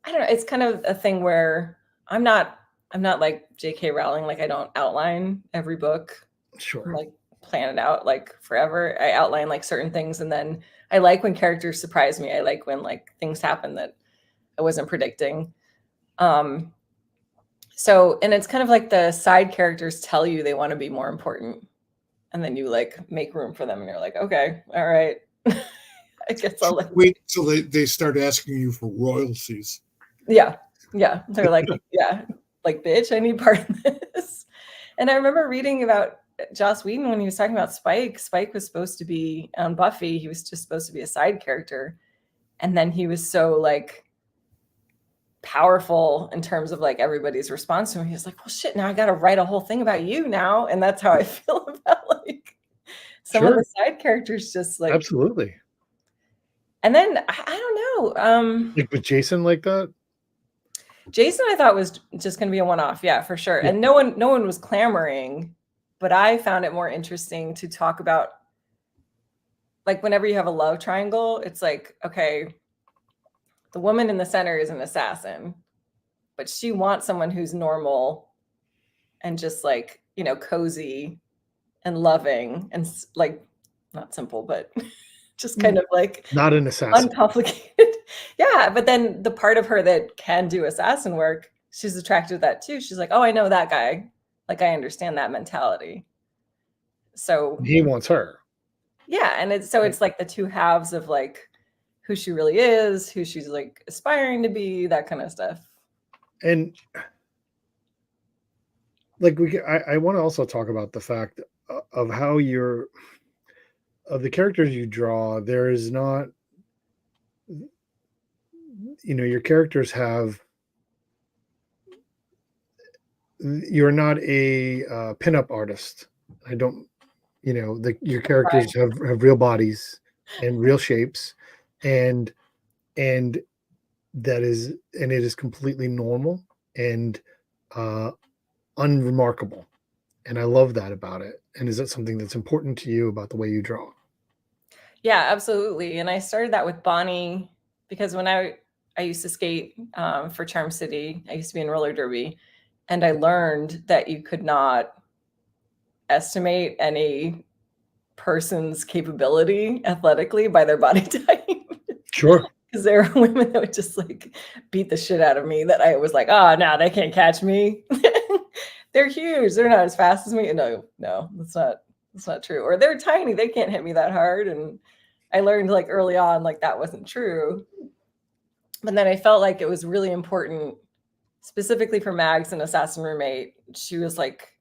I don't know, it's kind of a thing where I'm not like J.K. Rowling, like I don't outline every book, Sure. like plan it out like forever. I outline like certain things, and then I like when characters surprise me. I like when like things happen that I wasn't predicting. Um, so and it's kind of like the side characters tell you they want to be more important, and then you like make room for them, and you're like, okay, all right. I guess I'll like, Wait till they start asking you for royalties. yeah, yeah. They're like, yeah, like, bitch, I need part of this. And I remember reading about Joss Whedon when he was talking about Spike. Spike was supposed to be on Buffy. He was just supposed to be a side character. And then he was so like powerful in terms of like everybody's response to him. He was like, well, shit, now I got to write a whole thing about you now. And that's how I feel about like some of Sure. the side characters just like, Absolutely. and then I don't know. Like with Jason like that. Jason, I thought was just going to be a one-off, yeah, for sure. Yeah. And no one was clamoring, but I found it more interesting to talk about, like, whenever you have a love triangle, it's like, okay, the woman in the center is an assassin, but she wants someone who's normal and just like, cozy and loving and like not simple, but just kind of like Not an assassin. uncomplicated. Yeah, but then the part of her that can do assassin work, she's attracted to that too. She's like, oh, I know that guy. Like, I understand that mentality. So He wants her. yeah, and it's like the two halves of like who she really is, who she's like aspiring to be, that kind of stuff. And like I want to also talk about the fact of how of the characters you draw. There is not, your characters have. You're not a pinup artist. I don't. Your characters have real bodies and real shapes, and and it is completely normal and unremarkable. And I love that about it. And is that something that's important to you about the way you draw? Yeah, absolutely. And I started that with Bonnie because when I used to skate for Charm City, I used to be in roller derby, and I learned that you could not estimate any person's capability athletically by their body type. Sure. Because there are women that would just like beat the shit out of me that I was like, oh, no, they can't catch me. They're huge. They're not as fast as me. No, that's not true. Or they're tiny. They can't hit me that hard. And I learned like early on, like that wasn't true. But then I felt like it was really important, specifically for Mags and Assassin Roommate. She was like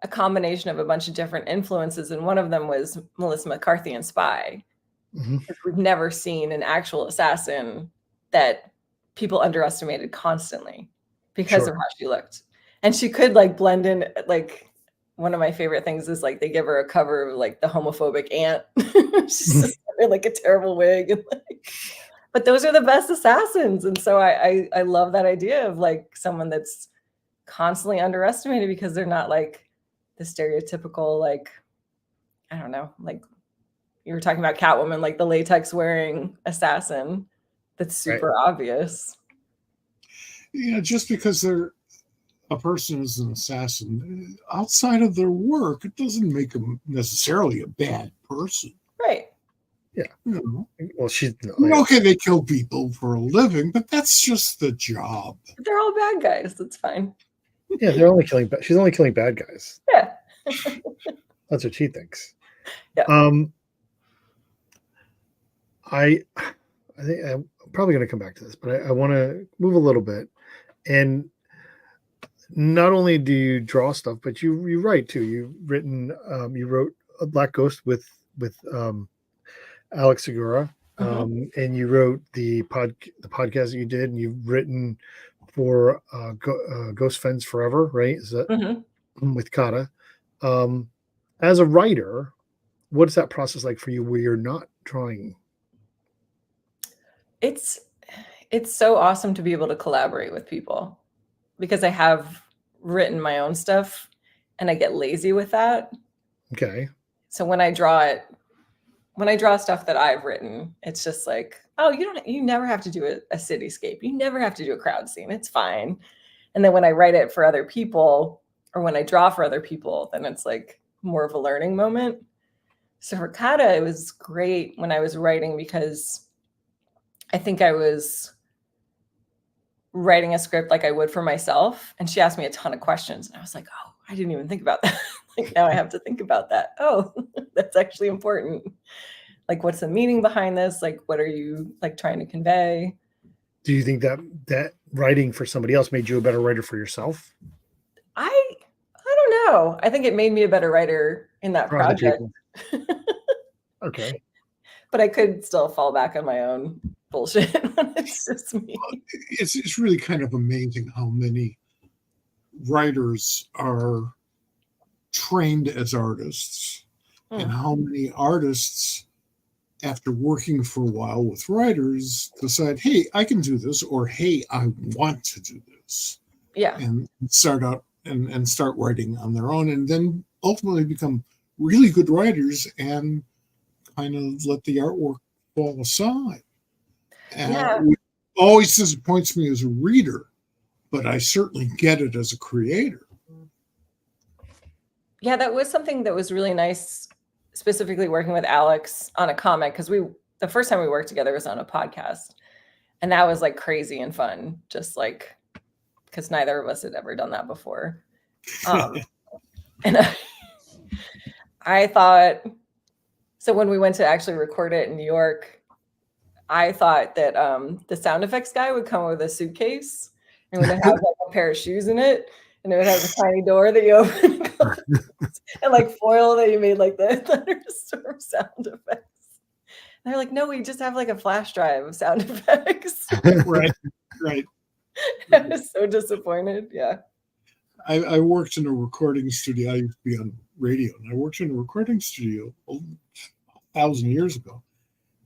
a combination of a bunch of different influences. And one of them was Melissa McCarthy in Spy. Mm-hmm. We've never seen an actual assassin that people underestimated constantly because of how she looked. And she could like blend in. Like, one of my favorite things is like they give her a cover of like the homophobic aunt. She's just in like a terrible wig. And, like, but those are the best assassins. And so I love that idea of like someone that's constantly underestimated because they're not like the stereotypical, like, I don't know, like you were talking about Catwoman, like the latex wearing assassin that's super obvious. Just because they're a person is an assassin outside of their work, it doesn't make them necessarily a bad person. Right. Yeah. Well, she's okay. They kill people for a living, but that's just the job. They're all bad guys. That's fine. Yeah, she's only killing bad guys. Yeah. That's what she thinks. Yeah. I think I'm probably going to come back to this, but I want to move a little bit. And not only do you draw stuff, but you write too. You wrote a Black Ghost with Alex Segura, and you wrote the podcast that you did, and you've written for Ghost Fence Forever, right? Is that with Kata? As a writer, what is that process like for you where you're not drawing? It's so awesome to be able to collaborate with people. because I have written my own stuff and I get lazy with that. Okay. So when I draw stuff that I've written, it's just like, oh, you never have to do a cityscape. You never have to do a crowd scene. It's fine. And then when I write it for other people or when I draw for other people, then it's like more of a learning moment. So for Kata, it was great when I was writing because I think I was writing a script like I would for myself. And she asked me a ton of questions. And I was like, oh, I didn't even think about that. Like now I have to think about that. Oh, that's actually important. Like, what's the meaning behind this? Like, what are you like trying to convey? Do you think that writing for somebody else made you a better writer for yourself? I don't know. I think it made me a better writer in that For other project. people? Okay. But I could still fall back on my own bullshit when it's just me. It's really kind of amazing how many writers are trained as artists and how many artists, after working for a while with writers, decide, hey, I can do this, or hey, I want to do this. Yeah. And start out and start writing on their own, and then ultimately become really good writers and kind of let the artwork fall aside. Yeah. Which always disappoints me as a reader, but I certainly get it as a creator. Yeah, that was something that was really nice, specifically working with Alex on a comic, because the first time we worked together was on a podcast. And that was like crazy and fun, just like because neither of us had ever done that before. And I thought, so when we went to actually record it in New York, I thought that the sound effects guy would come with a suitcase and would have like a pair of shoes in it, and it would have a tiny door that you open and like foil that you made like the thunderstorm sound effects. And they're like, no, we just have like a flash drive of sound effects. Right. I was so disappointed. Yeah. I worked in a recording studio. I used to be on radio, and I worked in a recording studio 1,000 years ago.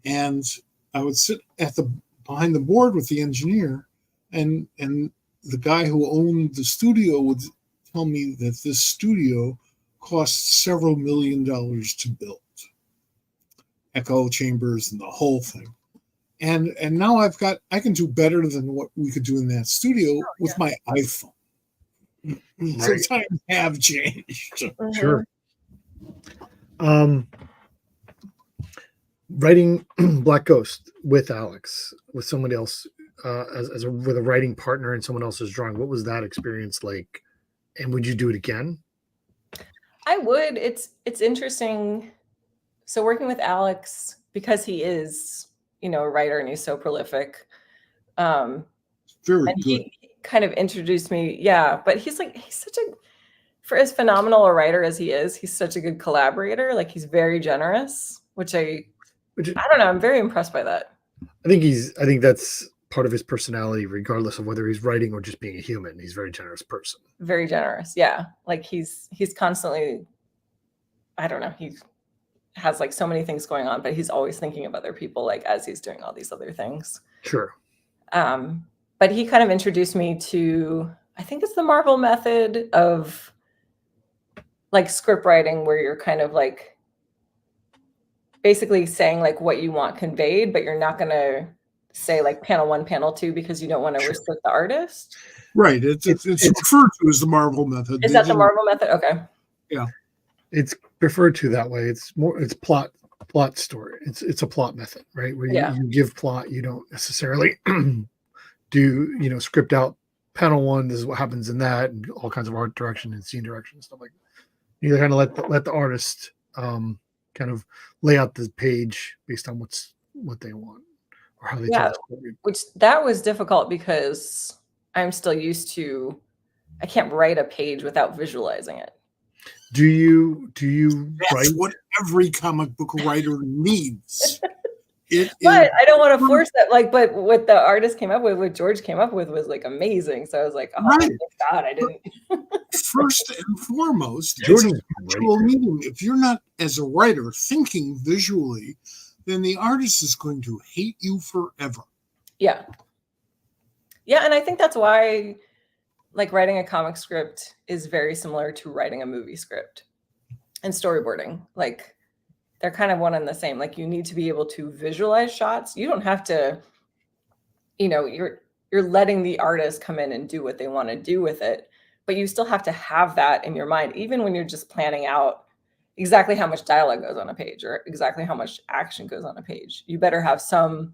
And I would sit behind the board with the engineer, and the guy who owned the studio would tell me that this studio cost several $1 million to build, echo chambers and the whole thing. And now I can do better than what we could do in that studio with my iPhone. Right. So times have changed. Sure. Writing Black Ghost with Alex, with somebody else, with a writing partner and someone else's drawing. What was that experience like? And would you do it again? I would. It's interesting. So working with Alex, because he is, a writer and he's so prolific. Very and good. he kind of introduced me. Yeah, but he's such for as phenomenal a writer as he is, he's such a good collaborator. Like he's very generous, which I don't know. I'm very impressed by that. I think that's part of his personality, regardless of whether he's writing or just being a human. He's a very generous person. Very generous. Yeah. Like he's constantly, I don't know. He has like so many things going on, but he's always thinking of other people, like as he's doing all these other things. Sure. But he kind of introduced me to, I think it's the Marvel method of like script writing, where you're kind of like basically saying like what you want conveyed, but you're not going to say like panel 1, panel 2, because you don't want to restrict the artist. Right. It's referred to as the Marvel method. Is that the Marvel method? Okay. Yeah. It's referred to that way. It's plot story. It's a plot method, right? Where you give plot, you don't necessarily do, script out panel 1, this is what happens in that, and all kinds of art direction and scene direction and stuff like that. You kind of let the artist kind of lay out the page based on what they want or how they tell the story. Which that was difficult because I'm still used to, I can't write a page without visualizing it. Do you That's write? what every comic book writer needs. But I don't want to force that. Like, but what the artist came up with, what George came up with, was like amazing. So I was like, oh, right. Thank God I didn't. First and foremost, George it's a visual medium. If you're not, as a writer, thinking visually, then the artist is going to hate you forever. Yeah. Yeah, and I think that's why like writing a comic script is very similar to writing a movie script and storyboarding. Like they're kind of one and the same. Like you need to be able to visualize shots. You don't have to, you're letting the artist come in and do what they want to do with it, but you still have to have that in your mind, even when you're just planning out exactly how much dialogue goes on a page or exactly how much action goes on a page. You better have some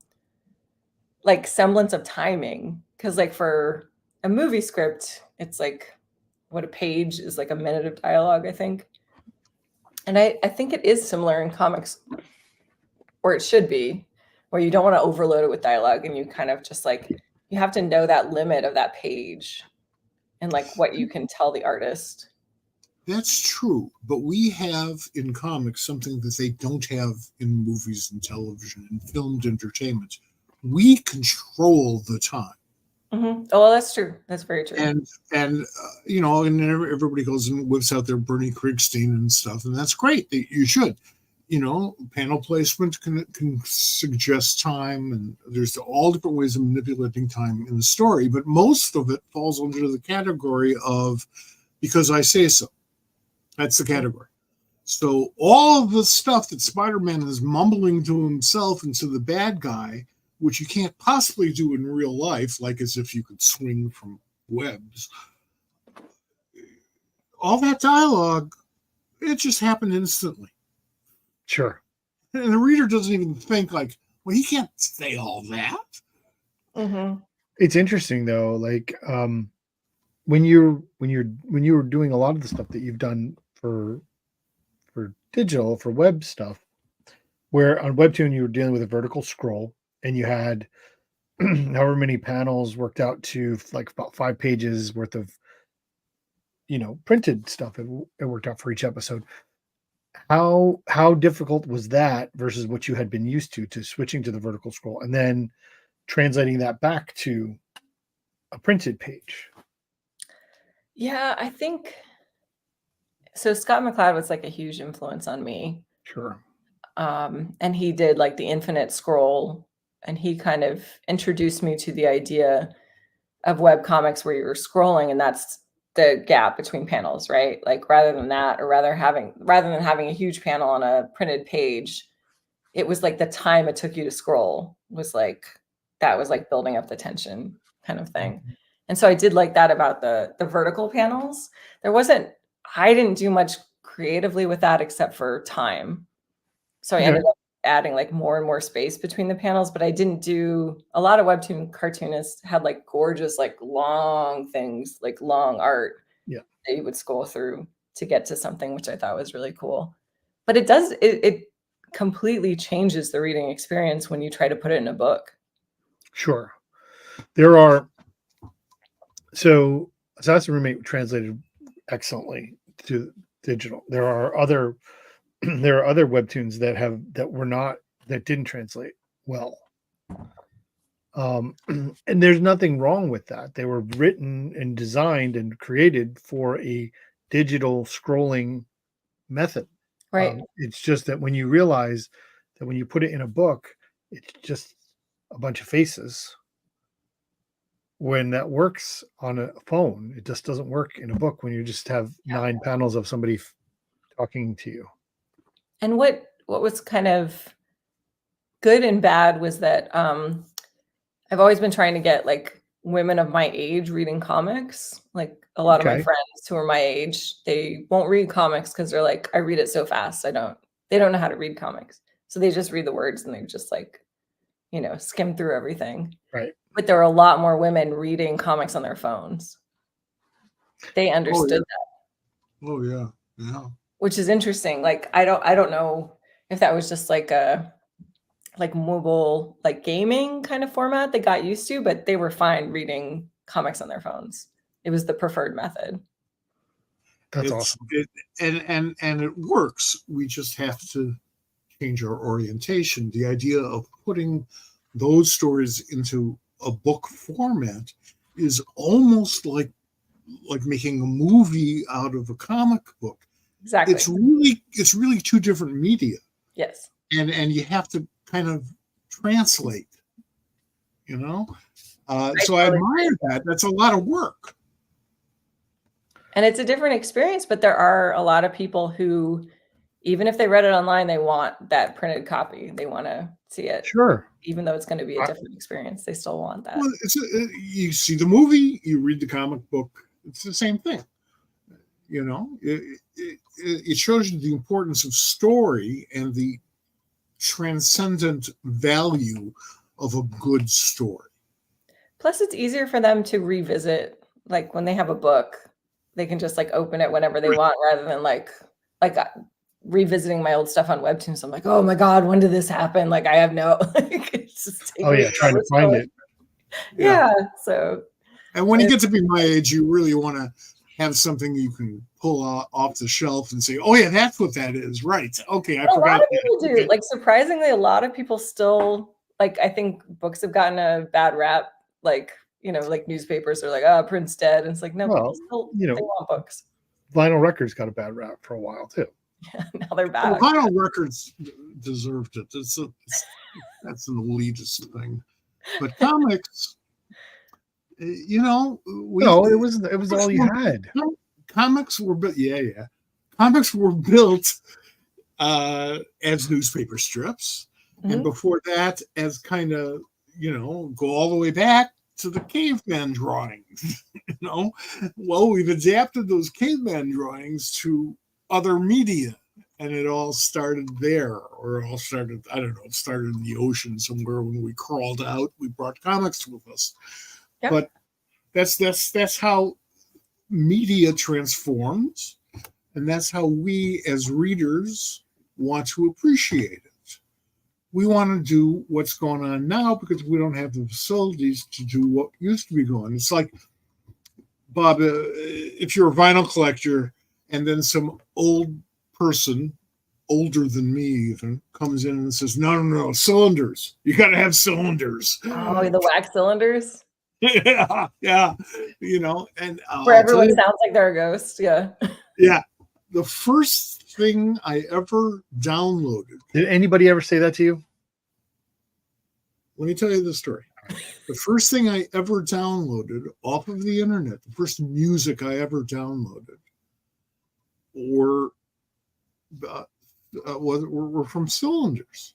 like semblance of timing, because like for a movie script, it's like what a page is, like a minute of dialogue, I think. And I think it is similar in comics, or it should be, where you don't want to overload it with dialogue, and you kind of just like, you have to know that limit of that page and like what you can tell the artist. That's true, but we have in comics something that they don't have in movies and television and filmed entertainment. We control the time. Mm-hmm. Oh, well, that's true. That's very true. And and everybody goes and whips out their Bernie Krigstein and stuff, and that's great. You should. Panel placement can suggest time, and there's all different ways of manipulating time in the story, but most of it falls under the category of because I say so. That's the category. So all of the stuff that Spider-Man is mumbling to himself and to the bad guy, which you can't possibly do in real life, like as if you could swing from webs, all that dialogue, it just happened instantly. Sure. And the reader doesn't even think like, well, he can't say all that. Mm-hmm. It's interesting though, like when you were doing a lot of the stuff that you've done for digital, for web stuff, where on Webtoon you were dealing with a vertical scroll and you had however many panels worked out to like about 5 pages worth of printed stuff. It worked out for each episode. How difficult was that versus what you had been used to switching to the vertical scroll and then translating that back to a printed page? Yeah, I think so. Scott McCloud was like a huge influence on me. Sure. And he did like the infinite scroll, and he kind of introduced me to the idea of web comics where you're scrolling and that's the gap between panels, right? Like rather than having a huge panel on a printed page, it was like the time it took you to scroll was like, that was like building up the tension kind of thing. And so I did like that about the vertical panels. I didn't do much creatively with that except for time. So I ended up adding like more and more space between the panels, but I didn't do a lot of Webtoon cartoonists had like gorgeous, like long things, like long art that you would scroll through to get to something, which I thought was really cool. But it completely changes the reading experience when you try to put it in a book. Sure. There are, so Assassin Roommate translated excellently to digital. There are other webtoons that didn't translate well. And there's nothing wrong with that. They were written and designed and created for a digital scrolling method. Right. It's just that when you realize that when you put it in a book, it's just a bunch of faces. When that works on a phone, it just doesn't work in a book when you just have 9 panels of somebody talking to you. And what was kind of good and bad was that I've always been trying to get like women of my age reading comics. Like a lot of my friends who are my age, they won't read comics because they're like, I read it so fast. They don't know how to read comics. So they just read the words and they just like, skim through everything. Right. But there are a lot more women reading comics on their phones. They understood that. Oh yeah. Yeah. Which is interesting. Like I don't know if that was just like a mobile, like gaming kind of format they got used to, but they were fine reading comics on their phones. It was the preferred method. That's awesome. And it works. We just have to change our orientation. The idea of putting those stories into a book format is almost like making a movie out of a comic book. Exactly. It's really 2 different media. Yes. And you have to kind of translate, so I admire that. That's a lot of work. And it's a different experience, but there are a lot of people who, even if they read it online, they want that printed copy. They want to see it. Sure. Even though it's going to be a different experience, they still want that. Well, you see the movie, you read the comic book, it's the same thing. You know, it shows you the importance of story and the transcendent value of a good story. Plus, it's easier for them to revisit. Like when they have a book, they can just like open it whenever they want, rather than like revisiting my old stuff on Webtoons. I'm like, oh my God, when did this happen? Like I have no, like, it's just Trying to find it. Yeah. So, and when you get to be my age, you really want to have something you can pull off the shelf and say, oh yeah, that's what that is. Right. Okay. I forgot. A lot of people do. Okay. Like surprisingly, a lot of people still like, I think books have gotten a bad rap. Like, you know, like newspapers are like, oh, print's dead. And it's like, no, people still, they want books. Vinyl records got a bad rap for a while too. Yeah, now they're back. Well, vinyl records deserved it. That's an elitist thing. But comics, you know, it was all you had. Comics were built. Yeah. Comics were built as newspaper strips, and before that, as kind of, you know, go all the way back to the caveman drawings. You know, well, we've adapted those caveman drawings to other media, and it all started there, or it all started, I don't know, it started in the ocean somewhere. When we crawled out, we brought comics with us. Yep. But that's how media transforms, and that's how we as readers want to appreciate it. We want to do what's going on now because we don't have the facilities to do what used to be going. It's like, Bob, if you're a vinyl collector and then some old person, older than me even, comes in and says, no, cylinders. You got to have cylinders. Oh, the wax cylinders? Yeah. You know, and where everyone sounds like they're a ghost. Yeah. Yeah. The first thing I ever downloaded. Did anybody ever say that to you? Let me tell you the story. The first thing I ever downloaded off of the internet, the first music I ever downloaded, were from cylinders.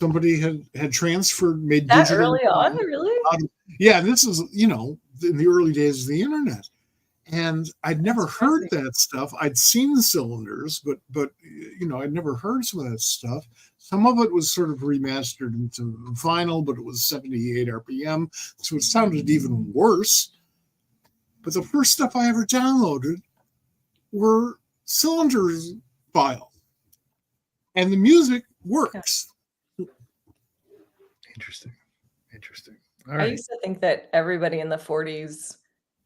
Somebody had transferred, made that digital. Early on, really? Yeah, this is, you know, in the early days of the internet. And I'd never heard that stuff. I'd seen cylinders, but you know, I'd never heard some of that stuff. Some of it was sort of remastered into vinyl, but it was 78 RPM, so it sounded even worse. But the first stuff I ever downloaded were cylinders files, and the music works. Interesting. All right. I used to think that everybody in the 40s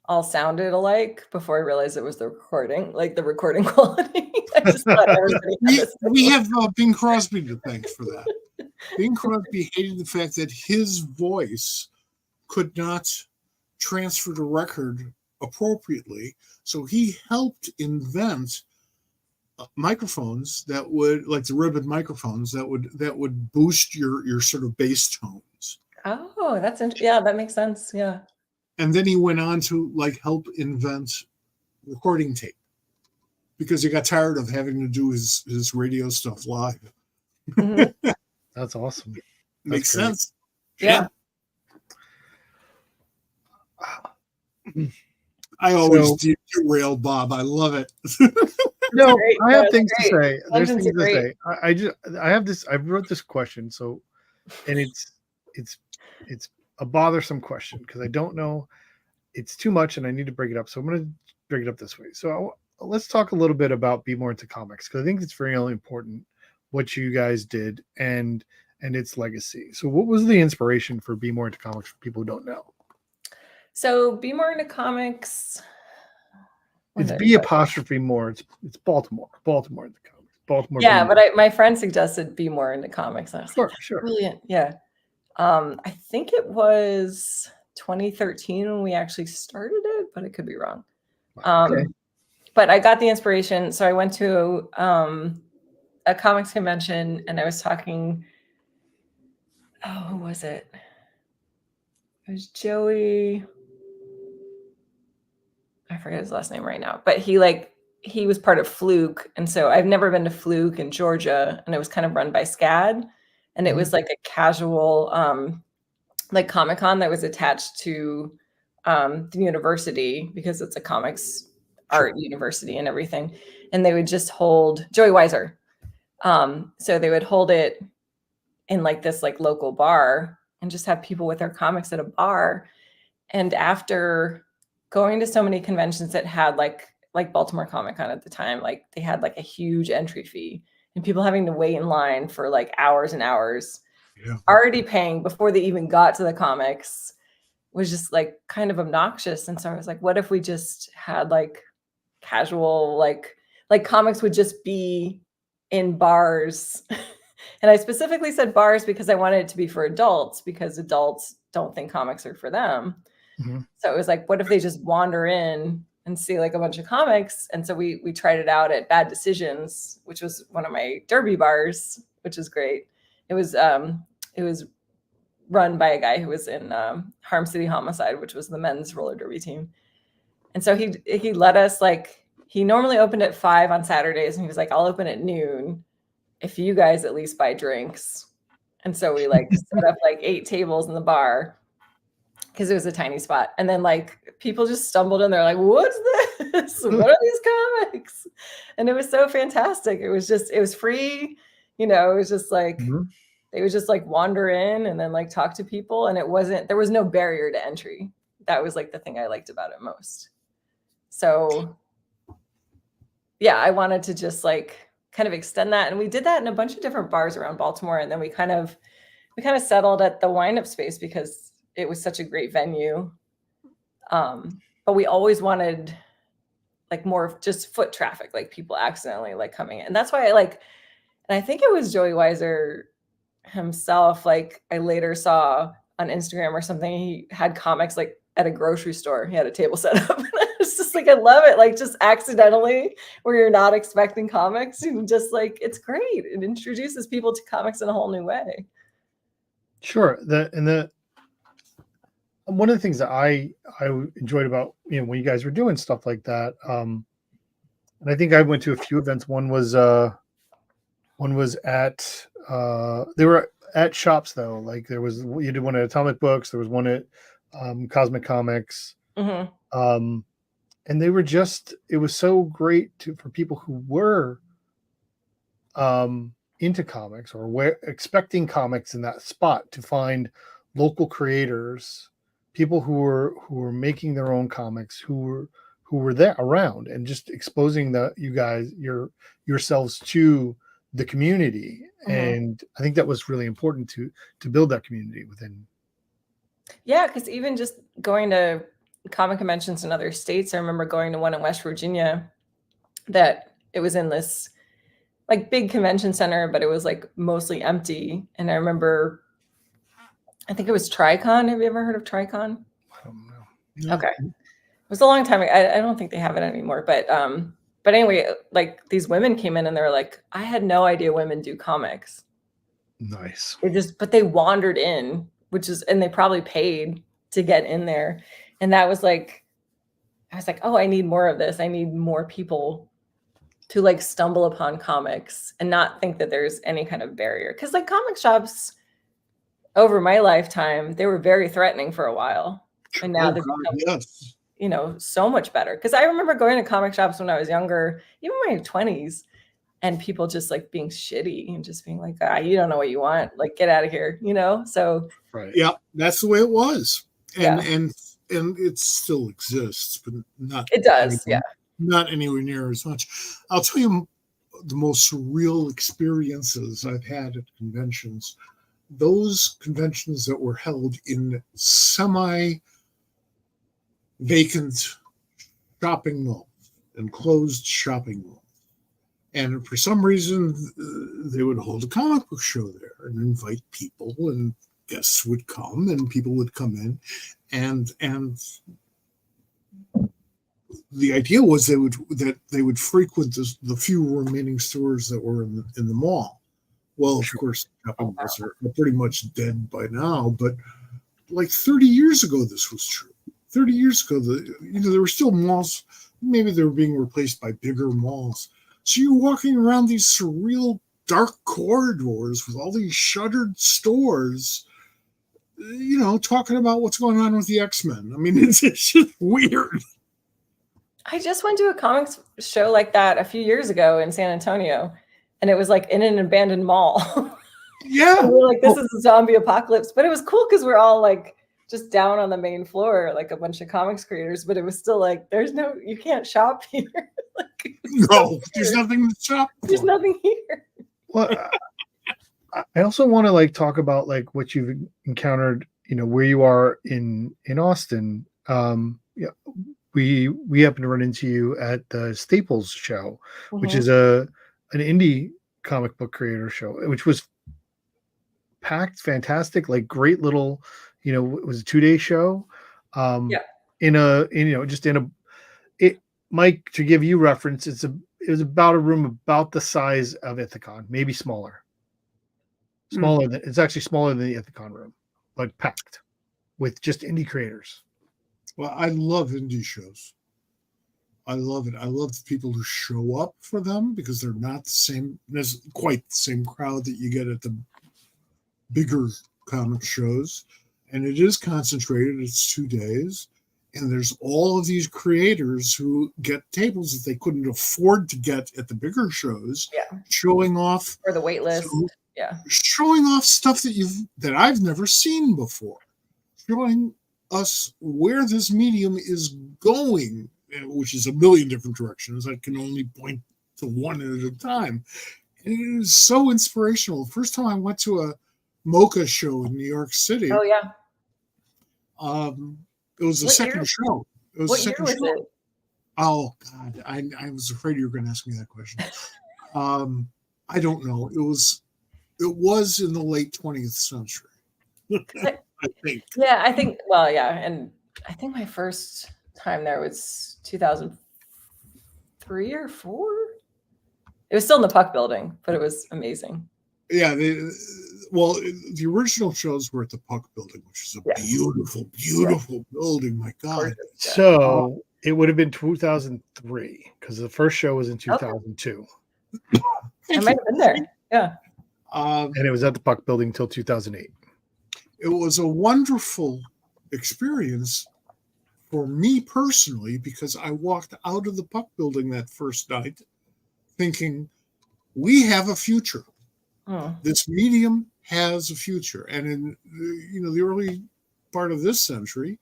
all sounded alike before I realized it was the recording, like the recording quality. I just thought everybody we have Bing Crosby to thank for that. Bing Crosby hated the fact that his voice could not transfer to record appropriately, so he helped invent microphones that would, like the ribbon microphones, that would boost your sort of bass tones. Oh, that's interesting. Yeah, that makes sense. Yeah. And then he went on to like help invent recording tape because he got tired of having to do his radio stuff live. Mm-hmm. That's awesome. Makes sense. Yeah. I always derail Bob. I love it. No, I have things to say. There's things to say. I have this. I wrote this question. So, and it's a bothersome question because I don't know. It's too much, and I need to break it up. So I'm going to break it up this way. So let's talk a little bit about Be More Into Comics because I think it's very important what you guys did and its legacy. So what was the inspiration for Be More Into Comics for people who don't know? So Be More Into Comics. It's B apostrophe more. It's Baltimore. Baltimore into comics. Baltimore. Yeah, but my friend suggested Be More Into Comics. And I was like, sure. Brilliant. Yeah. I think it was 2013 when we actually started it, but it could be wrong. Okay. But I got the inspiration. So I went to a comics convention and I was talking. Oh, who was it? It was Joey. I forget his last name right now, but he was part of Fluke. And so I've never been to Fluke in Georgia, and it was kind of run by SCAD. And it was like a casual, like Comic-Con that was attached to the university because it's a comics art university and everything. And they would just hold Joey Weiser. So they would hold it in like this like local bar and just have people with their comics at a bar. And after going to so many conventions that had like Baltimore Comic Con at the time, like they had like a huge entry fee and people having to wait in line for like hours and hours, already paying before they even got to the comics, was just like kind of obnoxious. And so I was like, what if we just had like casual, like comics would just be in bars. And I specifically said bars because I wanted it to be for adults, because adults don't think comics are for them. So it was like, what if they just wander in and see like a bunch of comics? And so we tried it out at Bad Decisions, which was one of my derby bars, which is great. It was run by a guy who was in Harm City Homicide, which was the men's roller derby team. And so he let us, like, he normally opened at 5 on Saturdays, and he was like, I'll open at noon if you guys at least buy drinks. And so we like set up like 8 tables in the bar because it was a tiny spot. And then like people just stumbled in there like, what's this? What are these comics? And it was so fantastic. It was free. You know, it was just like, they would just like wander in and then like talk to people. And there was no barrier to entry. That was like the thing I liked about it most. So yeah, I wanted to just like kind of extend that. And we did that in a bunch of different bars around Baltimore. And then we kind of settled at the Wind Up Space because it was such a great venue. But we always wanted like more of just foot traffic, like people accidentally like coming in. And that's why and I think it was Joey Weiser himself. Like I later saw on Instagram or something, he had comics like at a grocery store. He had a table set up. It's just like, I love it. Like just accidentally where you're not expecting comics, and just like, it's great. It introduces people to comics in a whole new way. Sure. One of the things that I enjoyed about, when you guys were doing stuff like that, and I think I went to a few events. One was at they were at shops though. Like you did one at Atomic Books, there was one at Cosmic Comics, and they were it was so great for people who were into comics or were expecting comics in that spot to find local creators, people who were making their own comics, who were there around, and just exposing yourselves to the community. And I think that was really important to build that community within. Yeah, because even just going to comic conventions in other states, I remember going to one in West Virginia that it was in this like big convention center, but it was like mostly empty. And I remember, I think it was Tricon. Have you ever heard of Tricon? I don't know. Okay. It was a long time ago. I don't think they have it anymore, but anyway, like these women came in and they were like, I had no idea women do comics. Nice. But they wandered in, and they probably paid to get in there. And that was like, I was like, oh, I need more of this. I need more people to like stumble upon comics and not think that there's any kind of barrier. Cause like comic shops over my lifetime, they were very threatening for a while. And now they've become, so much better. Cause I remember going to comic shops when I was younger, even in my 20s, and people just like being shitty and just being like, you don't know what you want. Like, get out of here, So right. Yeah, that's the way it was. And it still exists, but not. It does, not anywhere near as much. I'll tell you the most surreal experiences I've had at conventions. Those conventions that were held in semi-vacant shopping malls and closed shopping malls. And for some reason, they would hold a comic book show there and invite people, and guests would come and people would come in. And the idea was that they would frequent the few remaining stores that were in the mall. Well, of course, shopping malls are pretty much dead by now, but like 30 years ago, this was true. 30 years ago, there were still malls. Maybe they were being replaced by bigger malls. So you're walking around these surreal dark corridors with all these shuttered stores, talking about what's going on with the X-Men. I mean, it's just weird. I just went to a comics show like that a few years ago in San Antonio, and it was like in an abandoned mall. Yeah. And we're like, this is a zombie apocalypse. But it was cool because we're all like just down on the main floor, like a bunch of comics creators, but it was still like, you can't shop here. Like, no, there's nothing to shop for. There's nothing here. Well, I also want to like talk about like what you've encountered, where you are in Austin. Yeah, we happen to run into you at the Staples show, which is an indie comic book creator show, which was packed, fantastic, like great little, it was a 2-day show. Mike, to give you reference, it was about a room about the size of Ithacon, maybe smaller. It's actually smaller than the Ithacon room, but packed with just indie creators. Well, I love indie shows. I love it. I love the people who show up for them because they're not the same, quite the same crowd that you get at the bigger comic shows. And it is concentrated. It's 2 days. And there's all of these creators who get tables that they couldn't afford to get at the bigger shows, showing off or the wait list. Showing off stuff that I've never seen before, showing us where this medium is going, which is a million different directions. I can only point to one at a time. And it is so inspirational. First time I went to a MoCA show in New York City. Oh yeah. It was the second show. It was what the second year was show. it? Oh God, I was afraid you were going to ask me that question. I don't know. It was in the late 20th century. I think. Yeah, I think. Well, yeah, and I think my first time there was 2003 or 4. It was still in the Puck Building, but it was amazing. Yeah, the original shows were at the Puck Building, which is a beautiful, beautiful building. My God. So it would have been 2003 because the first show was in 2002. I might have been there. Yeah. And it was at the Puck Building until 2008. It was a wonderful experience for me personally because I walked out of the Puck Building that first night thinking, we have a future. This medium has a future. And in the early part of this century,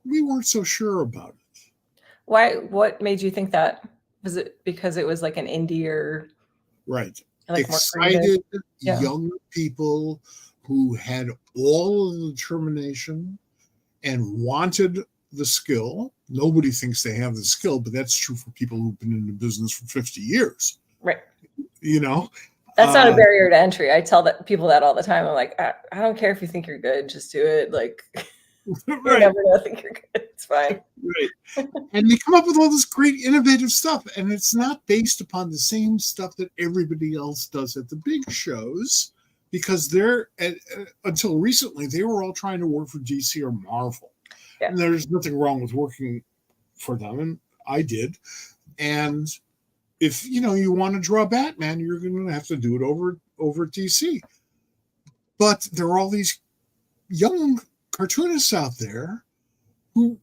we weren't so sure about it. Why? What made you think that? Was it because it was like an indie or right? Like excited young people who had all of the determination and wanted the skill. Nobody thinks they have the skill, but that's true for people who've been in the business for 50 years. Right. That's not a barrier to entry. I tell people that all the time. I'm like, I don't care if you think you're good, just do it. Like, you're never gonna think you're good. It's fine. Right. And they come up with all this great innovative stuff, and it's not based upon the same stuff that everybody else does at the big shows, because until recently they were all trying to work for DC or Marvel. Yeah. And there's nothing wrong with working for them, and I did. And if you want to draw Batman, you're going to have to do it over at DC. But there are all these young cartoonists out there who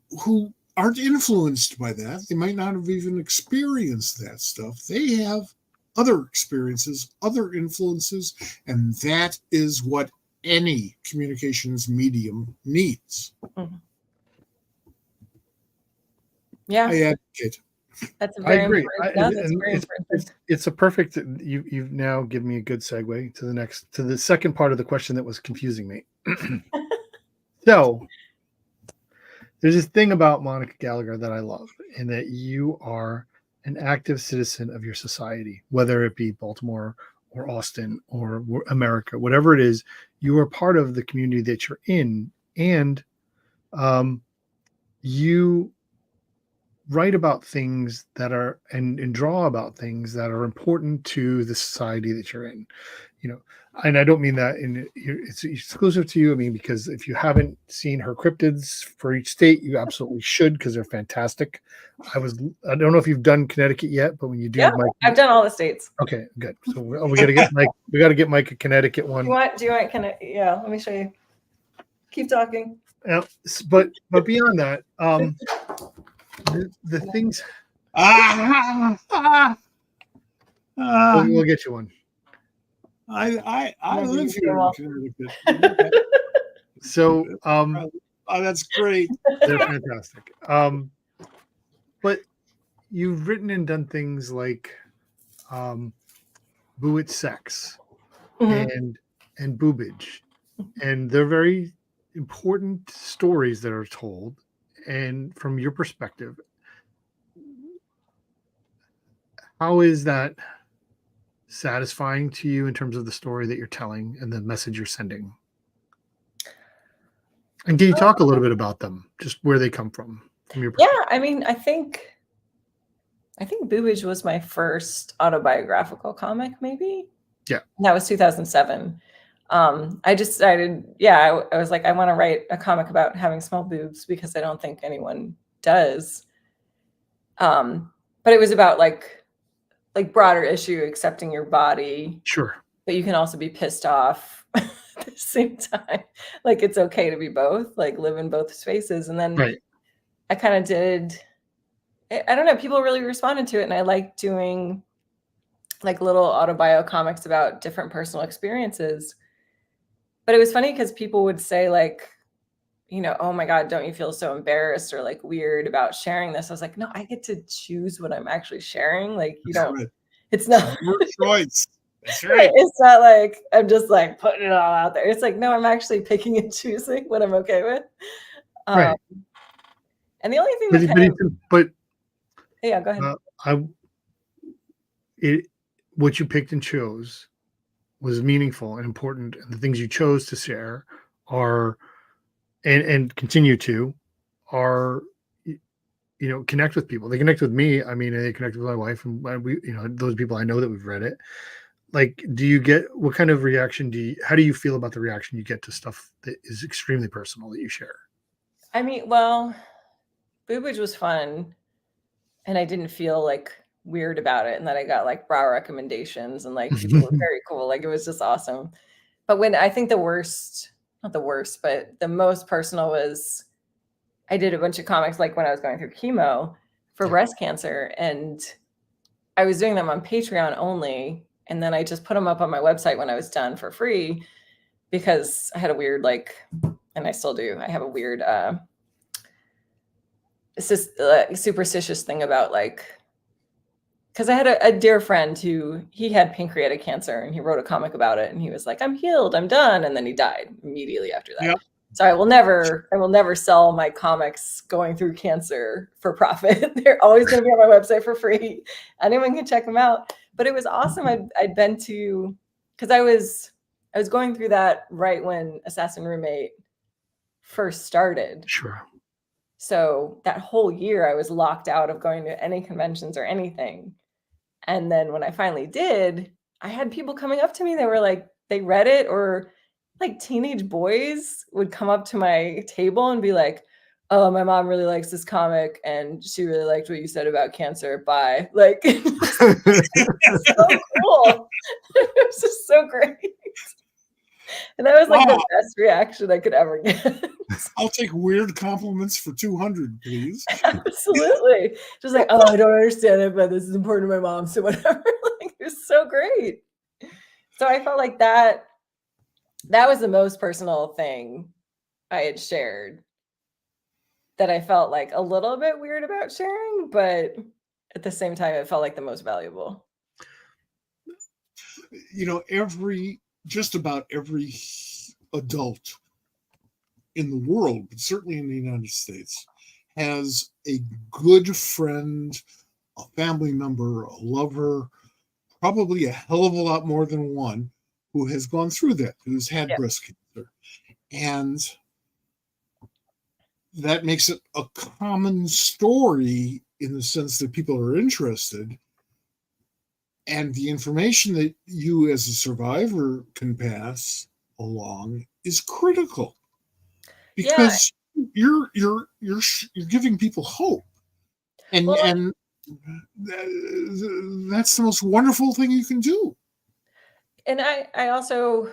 aren't influenced by that. They might not have even experienced that stuff. They have other experiences, other influences, and that is what any communications medium needs. Mm-hmm. Yeah, I advocate. That's a very I agree. important. It's a perfect. You've now given me a good segue to the second part of the question that was confusing me. So there's this thing about Monica Gallagher that I love, and that you are an active citizen of your society, whether it be Baltimore or Austin or America, whatever it is. You are part of the community that you're in, and you write about things that are and draw about things that are important to the society that you're in. and I don't mean that it's exclusive to you. I mean, because if you haven't seen her cryptids for each state, you absolutely should, because they're fantastic. I don't know if you've done Connecticut yet, but when you do, Yeah, Mike, I've done all the states. okay, good. So we got to get Mike. We got to get Mike a Connecticut one. Do you want? Yeah, let me show you. Keep talking. But beyond that, the things. We'll get you one. I live here in Connecticut. So that's great. they're fantastic. But you've written and done things like Boo It Sex and Boobage, and they're very important stories that are told. And from your perspective, how is that satisfying to you in terms of the story that you're telling and the message you're sending? And can you talk a little bit about them, just where they come from your perspective? Yeah, I mean, I think Boobage was my first autobiographical comic, maybe. Yeah. And that was 2007. I decided, I was like, I want to write a comic about having small boobs because I don't think anyone does. But it was about like broader issue, accepting your body. Sure. But you can also be pissed off at the same time. Like, it's okay to be both, like live in both spaces. And then Right. I kind of did, I don't know, people really responded to it. And I like doing like little autobio comics about different personal experiences. But it was funny because people would say like, oh my God, don't you feel so embarrassed or like weird about sharing this? I was like, no, I get to choose what I'm actually sharing. Like, you don't, Right. it's not your choice. That's right. right. It's not like I'm just like putting it all out there. It's like, no, I'm actually picking and choosing what I'm okay with. Right. And the only thing that yeah, go ahead. What you picked and chose was meaningful and important, and the things you chose to share are and continue to are connect with people. They connect with me. I mean, they connect with my wife, and we, those people I know that we've read it. Like, do you get, what kind of reaction how do you feel about the reaction you get to stuff that is extremely personal that you share? I mean, well, Boobage was fun, and I didn't feel like weird about it, and that I got like bra recommendations, and like people were very cool. Like, it was just awesome. But when I think not the worst, but the most personal was I did a bunch of comics like when I was going through chemo for breast cancer, and I was doing them on Patreon only. And then I just put them up on my website when I was done for free because I had a weird, and I still do, I have a weird superstitious thing about because I had a dear friend he had pancreatic cancer, and he wrote a comic about it, and he was like, I'm healed, I'm done. And then he died immediately after that. Yep. So I will never sell my comics going through cancer for profit. They're always going to be on my website for free. Anyone can check them out. But it was awesome. I'd been to, because I was going through that right when Assassin Roommate first started. Sure. So that whole year I was locked out of going to any conventions or anything. And then when I finally did, I had people coming up to me. They were like, they read it, or like teenage boys would come up to my table and be like, oh, my mom really likes this comic, and she really liked what you said about cancer. Bye. Like, it's so cool. It was just so great. And that was like the best reaction I could ever get. I'll take weird compliments for 200, please. Absolutely. Just like, oh, I don't understand it, but this is important to my mom, so whatever. Like, it was so great. So I felt like that was the most personal thing I had shared that I felt like a little bit weird about sharing, but at the same time, it felt like the most valuable. Just about every adult in the world, but certainly in the United States, has a good friend, a family member, a lover, probably a hell of a lot more than one, who has gone through that, who's had breast cancer. And that makes it a common story in the sense that people are interested. And the information that you as a survivor can pass along is critical, Yeah. because you're giving people hope, and Well, like, and that's the most wonderful thing you can do. and I also,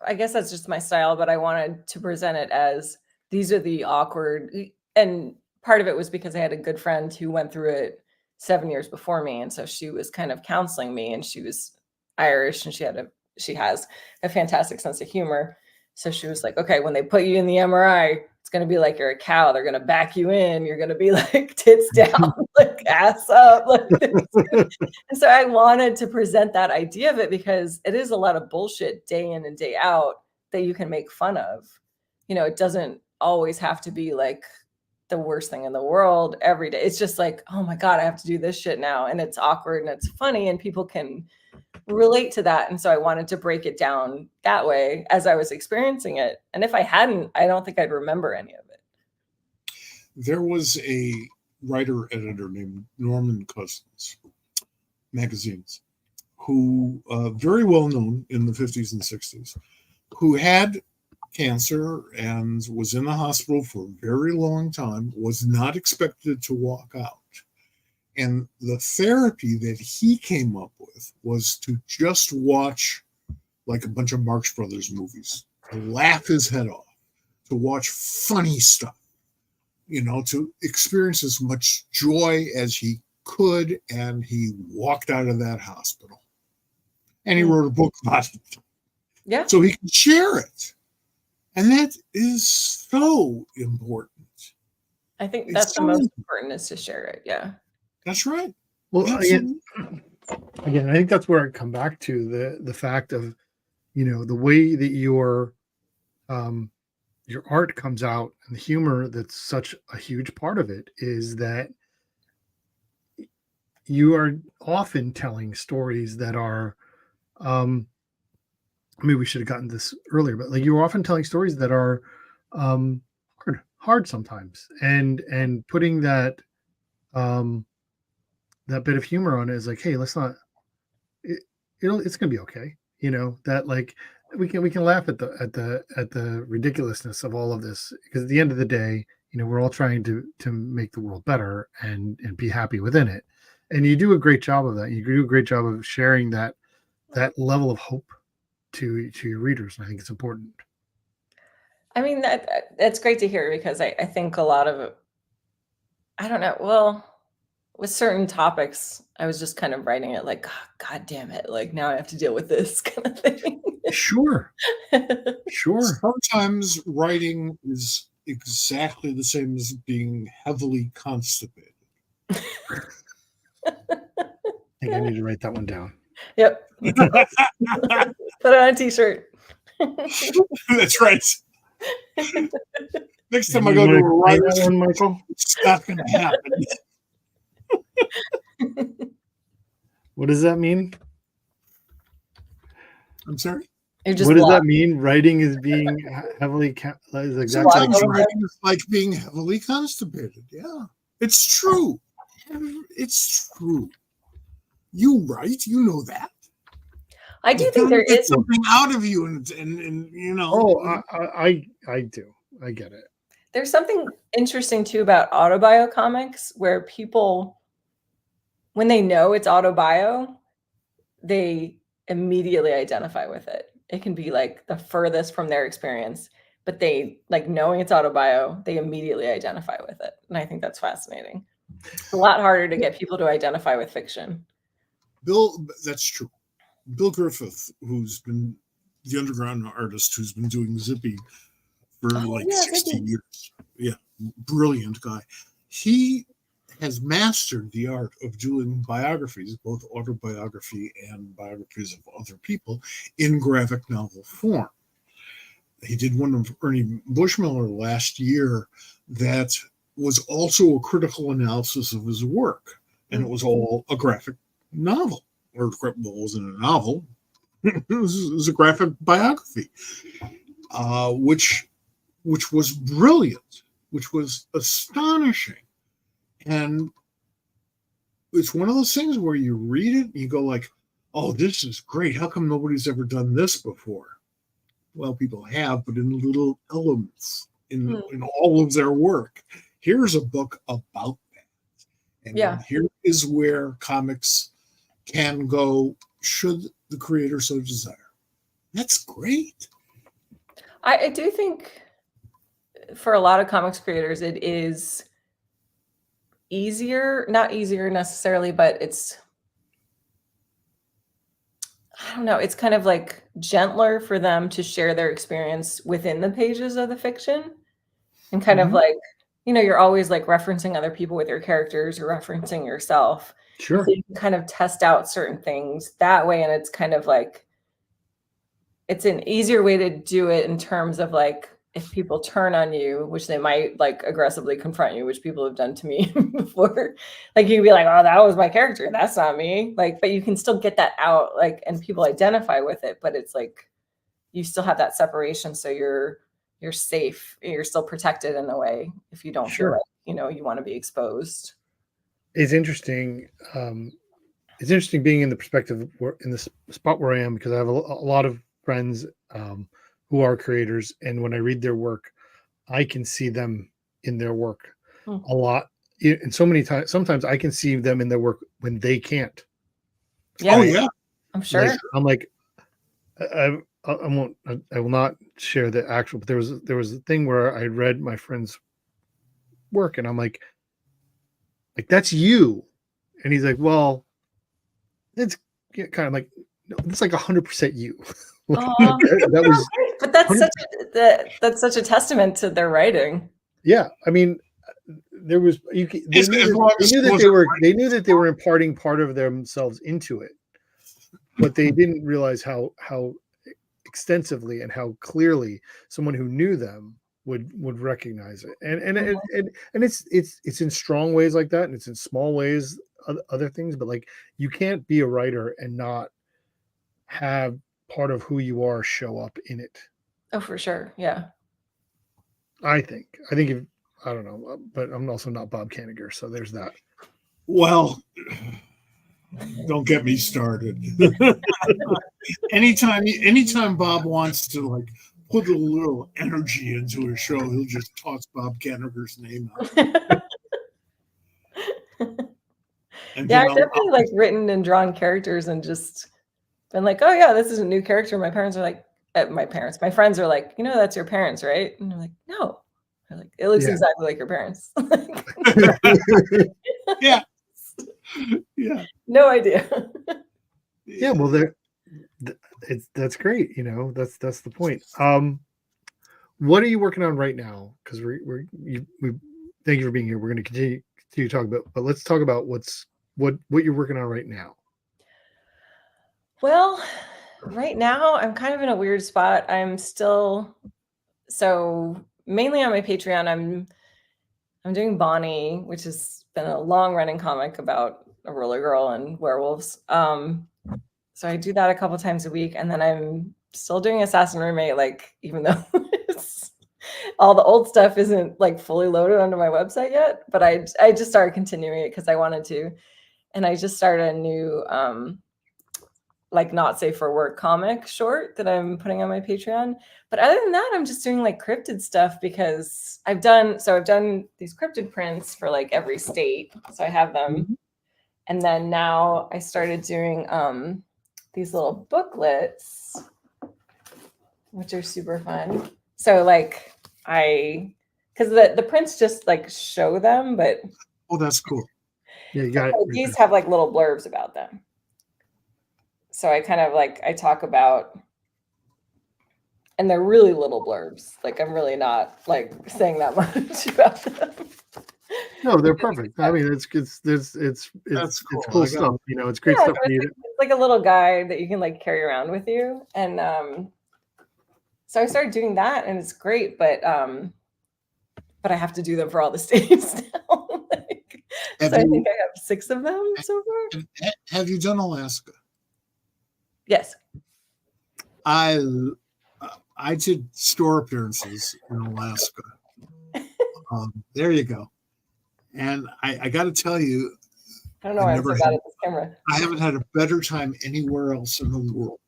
I guess that's just my style, but I wanted to present it as these are the awkward, and part of it was because I had a good friend who went through it 7 years before me, and so she was kind of counseling me, and she was Irish, and she has a fantastic sense of humor. So she was like, "Okay, when they put you in the MRI, it's gonna be like you're a cow. They're gonna back you in. You're gonna be like tits down, like ass up, like this." And so I wanted to present that idea of it because it is a lot of bullshit day in and day out that you can make fun of. It doesn't always have to be like the worst thing in the world every day. It's just like, oh my God, I have to do this shit now. And it's awkward and it's funny and people can relate to that. And so I wanted to break it down that way as I was experiencing it. And if I hadn't, I don't think I'd remember any of it. There was a writer editor named Norman Cousins magazines, who very well known in the 50s and 60s, who had cancer and was in the hospital for a very long time, was not expected to walk out. And the therapy that he came up with was to just watch like a bunch of Marx Brothers movies, to laugh his head off, to watch funny stuff, to experience as much joy as he could. And he walked out of that hospital. And he wrote a book about it. Yeah. So he can share it. And that is so important. I think that's the most important, is to share it. Yeah. That's right. Well, again, I think that's where I come back to the fact of, the way that your art comes out, and the humor that's such a huge part of it, is that you are often telling stories that are, maybe we should have gotten this earlier, but like you're often telling stories that are hard sometimes, and putting that that bit of humor on it is like, hey, let's not. It's gonna be okay. That like we can laugh at the ridiculousness of all of this, because at the end of the day, we're all trying to make the world better and be happy within it. And you do a great job of that. You do a great job of sharing that level of hope to your readers. And I think it's important. I mean, that's great to hear, because I think a lot of, I don't know, well, with certain topics, I was just kind of writing it like, God damn it, like now I have to deal with this kind of thing. Sure. Sometimes writing is exactly the same as being heavily constipated. I think I need to write that one down. Yep. Put it on a t-shirt. That's right. Next time I go to a writer's one, Michael, it's not going to happen. What does that mean? I'm sorry? What does that mean? Writing is being heavily is exactly writing is like being heavily constipated. Yeah, it's true. It's true. You write, you know that. I do think there is something out of you, and Oh, I do. I get it. There's something interesting too about autobio comics, where people, when they know it's autobio, they immediately identify with it. It can be like the furthest from their experience, but they, like, knowing it's autobio, they immediately identify with it. And I think that's fascinating. It's a lot harder to get people to identify with fiction. That's true. Bill Griffith, who's been the underground artist who's been doing Zippy for 60 years. Yeah, brilliant guy. He has mastered the art of doing biographies, both autobiography and biographies of other people, in graphic novel form. He did one of Ernie Bushmiller last year that was also a critical analysis of his work, and it was all a graphic novel. Or, well, it wasn't a novel. It was a graphic biography, which was brilliant, which was astonishing. And it's one of those things where you read it and you go like, oh, this is great. How come nobody's ever done this before? Well, people have, but in little elements in all of their work. Here's a book about that. And here is where comics can go should the creator so desire. That's great. I do think for a lot of comics creators, it is easier, not easier necessarily, but it's, I don't know, it's kind of like gentler for them to share their experience within the pages of the fiction and kind of like, you're always like referencing other people with your characters or referencing yourself. Sure. So you can kind of test out certain things that way. And it's kind of like, it's an easier way to do it in terms of like, if people turn on you, which they might like aggressively confront you, which people have done to me before, like you can be like, oh, that was my character. That's not me. Like, but you can still get that out, like, and people identify with it, but it's like, you still have that separation. So you're safe. You're still protected in a way if you don't feel like, you want to be exposed. It's interesting. It's interesting being in the perspective in the spot where I am, because I have a lot of friends who are creators, and when I read their work, I can see them in their work a lot. And so many times, sometimes I can see them in their work when they can't. Yeah. Oh yeah, I'm sure. Like, I'm like, I will not share the actual, but there was a thing where I read my friend's work, and I'm like that's you, and he's like, well, it's kind of like, no, it's like 100% you. That was, but that's such a testament to their writing. Yeah, I mean, there was they knew that they were imparting part of themselves into it, but they didn't realize how extensively and how clearly someone who knew them would recognize it. And it's in strong ways like that, and it's in small ways other things, but like, you can't be a writer and not have part of who you are show up in it. Oh, for sure. Yeah. I think if, I don't know, but I'm also not Bob Kanigher, so there's that. Well, don't get me started. anytime Bob wants to like put a little energy into a show, he'll just toss Bob Kanigher's name out. I've definitely like written and drawn characters and just been like, oh yeah, this is a new character. My friends are like, my friends are like, that's your parents, right? And I'm like, no. They're like, it looks exactly like your parents. Yeah. No idea. Yeah, well, that's great. That's the point. What are you working on right now? Because we thank you for being here. We're going to continue to talk about, but let's talk about what you're working on right now. Well, right now I'm kind of in a weird spot. I'm still mainly on my Patreon. I'm doing Bonnie, which has been a long running comic about a roller girl and werewolves. So I do that a couple times a week, and then I'm still doing Assassin Roommate, like, even though all the old stuff isn't like fully loaded onto my website yet, but I just started continuing it because I wanted to. And I just started a new like not safe for work comic short that I'm putting on my Patreon. But other than that, I'm just doing like cryptid stuff because I've done these cryptid prints for like every state. So I have them. And then now I started doing these little booklets, which are super fun. So like because the prints just like show them, but oh, that's cool. Yeah, you got it. These have like little blurbs about them. So I kind of like, I talk about, and they're really little blurbs. Like, I'm really not like saying that much about them. No, they're perfect. I mean, it's cool stuff. It's great stuff. It's like a little guide that you can like carry around with you. And so I started doing that, and it's great, but I have to do them for all the states now. I think I have 6 of them so far. Have you done Alaska? Yes. I did store appearances in Alaska. There you go. And I got to tell you, I don't know why I'm so bad at this camera. I haven't had a better time anywhere else in the world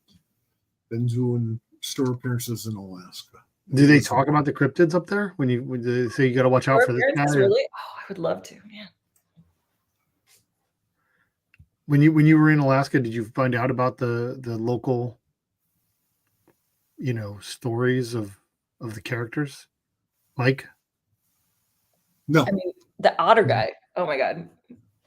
than doing store appearances in Alaska. Do they talk about the cryptids up there when they say you got to watch out for this guy? Really? Oh, I would love to, man. When you were in Alaska, did you find out about the local, stories of the characters, Mike? No. I mean, the otter guy. Oh my god,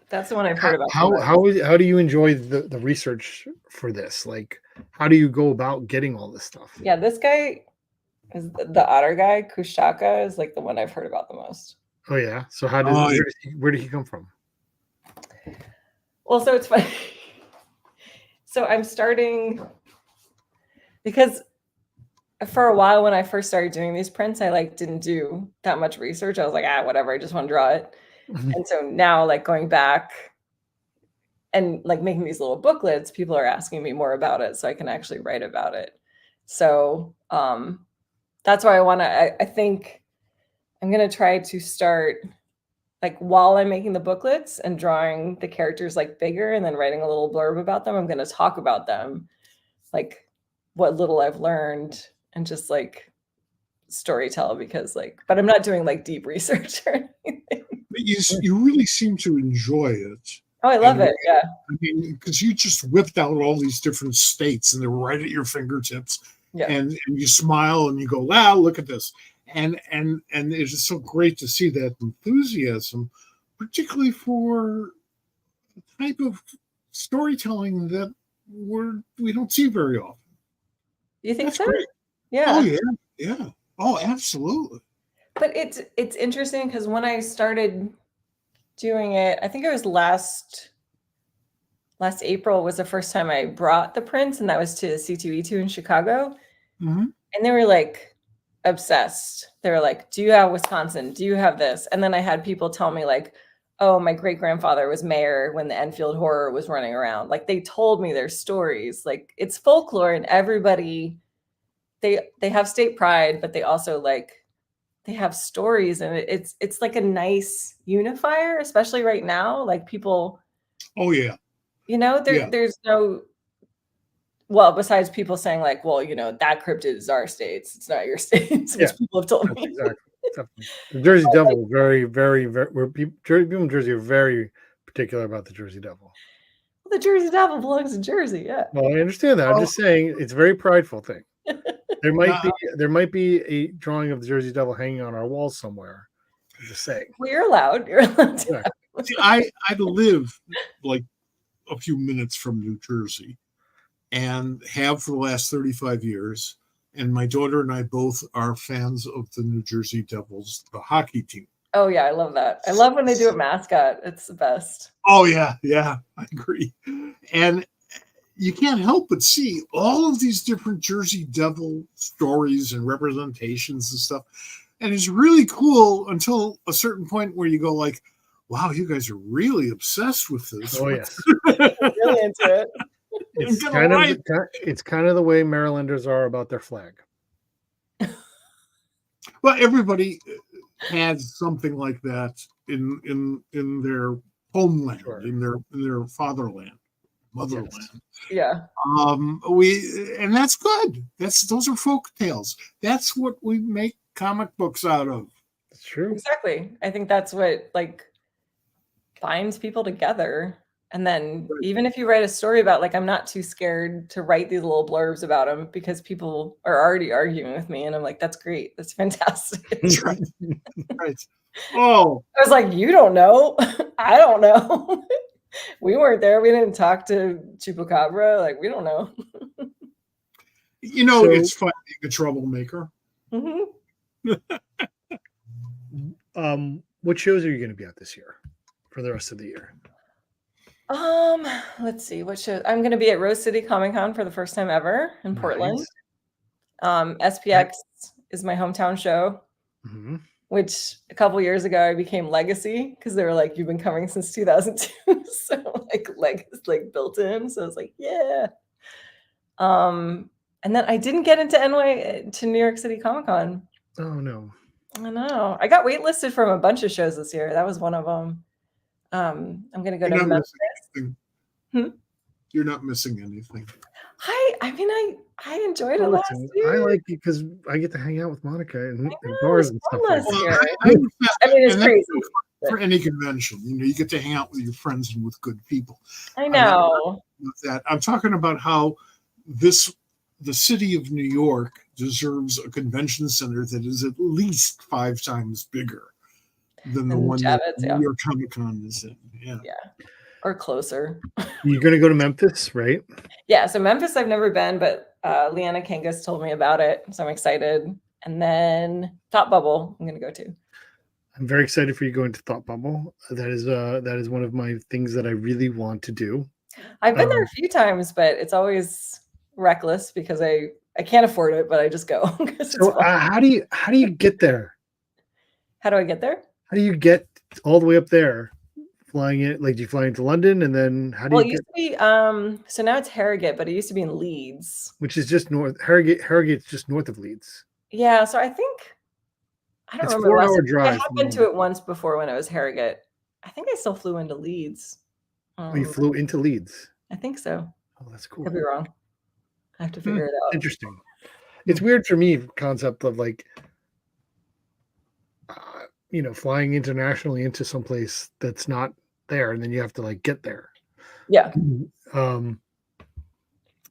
that's the one I've heard about. How do you enjoy the research for this? Like, how do you go about getting all this stuff? Yeah, this guy is the otter guy. Kushaka is like the one I've heard about the most. Oh yeah. So where did he come from? Well, so it's funny. So I'm starting because for a while when I first started doing these prints, I didn't do that much research. I was like, whatever, I just want to draw it. And so now going back and making these little booklets, people are asking me more about it so I can actually write about it. So that's why I think I'm going to try to start while I'm making the booklets and drawing the characters bigger and then writing a little blurb about them, I'm going to talk about them, what little I've learned and just storytell because but I'm not doing deep research or anything. But you really seem to enjoy it. Oh, I love it. Yeah. I mean, because you just whipped out all these different states and they're right at your fingertips. Yeah. And you smile and you go, wow, look at this. And it's just so great to see that enthusiasm, particularly for the type of storytelling that we don't see very often. You think That's so? great. Yeah. Oh yeah, yeah. Oh, absolutely. But it's interesting because when I started doing it, I think it was last April was the first time I brought the prints, and that was to C2E2 in Chicago. Mm-hmm. And they were obsessed. They were like, do you have Wisconsin? Do you have this? And then I had people tell me oh, my great-grandfather was mayor when the Enfield Horror was running around. They told me their stories. It's folklore, and everybody, they have state pride, but they also they have stories, and it's a nice unifier, especially right now. People. Oh yeah. There's no. Well, besides people saying well, that cryptid is our states. It's not your states, which people have told me. Exactly. The Jersey Devil, very, very, very. People in Jersey are very particular about the Jersey Devil. Well, the Jersey Devil belongs in Jersey, yeah. Well, I understand that. I'm just saying it's a very prideful thing. There might be a drawing of the Jersey Devil hanging on our walls somewhere. I'm just saying. Well, you're allowed. You're allowed to. Yeah. See, I live a few minutes from New Jersey, and have for the last 35 years. And my daughter and I both are fans of the New Jersey Devils, the hockey team. Oh yeah, I love that. I love when they do a mascot. It's the best. Oh yeah, I agree. And you can't help but see all of these different Jersey Devil stories and representations and stuff. And it's really cool until a certain point where you go wow, you guys are really obsessed with this. Oh yes. Really into it. It's kind of the way Marylanders are about their flag. Well, everybody has something like that in their homeland, Sure. in their fatherland, motherland. Yes. Yeah. And that's good. Those are folk tales. That's what we make comic books out of. It's true. Exactly. I think that's what binds people together. And then even if you write a story about I'm not too scared to write these little blurbs about them because people are already arguing with me, and I'm that's great, that's fantastic. That's right. Right. Oh, I was you don't know. I don't know. We weren't there. We didn't talk to Chupacabra. We don't know. It's fun being a troublemaker. Mm-hmm. What shows are you going to be at this year for the rest of the year? Let's see what show. I'm going to be at Rose City Comic Con for the first time ever in Portland. SPX is my hometown show, which a couple years ago I became Legacy because they were you've been coming since 2002, so Legacy built in. So I was yeah. And then I didn't get into New York City Comic Con. Oh no. I know. I got waitlisted from a bunch of shows this year. That was one of them. I'm gonna go You're to not Memphis. missing anything. Hmm? You're not missing anything. I mean, I enjoyed it Well, last listen, I year. like it because I get to hang out with Monica and I know, it bars was and fun stuff like last that. year. I understand. I mean, it's And that's crazy. for any convention. You get to hang out with your friends and with good people. I know. With that, I'm talking about how the city of New York deserves a convention center that is at least 5 times bigger than the And one that Javits, New York Comic Con is in. Yeah. or closer. You're gonna go to Memphis, right? Yeah, so Memphis I've never been, but Leanna Kangas told me about it, so I'm excited. And then Thought Bubble, I'm gonna go to. I'm very excited for you going to Thought Bubble. That is one of my things that I really want to do. I've been there a few times, but it's always reckless because I can't afford it, but I just go because it's So fun. how do you get there? How do I get there? How do you get all the way up there? Flying it, like, do you fly into London and then how do Well, it you used get? to be so now it's Harrogate, but it used to be in Leeds. Which is just north. Harrogate's just north of Leeds. Yeah, so I think I don't It's remember the last 4-hour time. I drive have from been to London. it once before when it was Harrogate. I think I still flew into Leeds. Oh, you flew into Leeds. I think so. Oh, that's cool. Could be wrong. I have to figure it out. Interesting. It's weird for me, concept of like, flying internationally into someplace that's not there, and then you have to like get there. Yeah.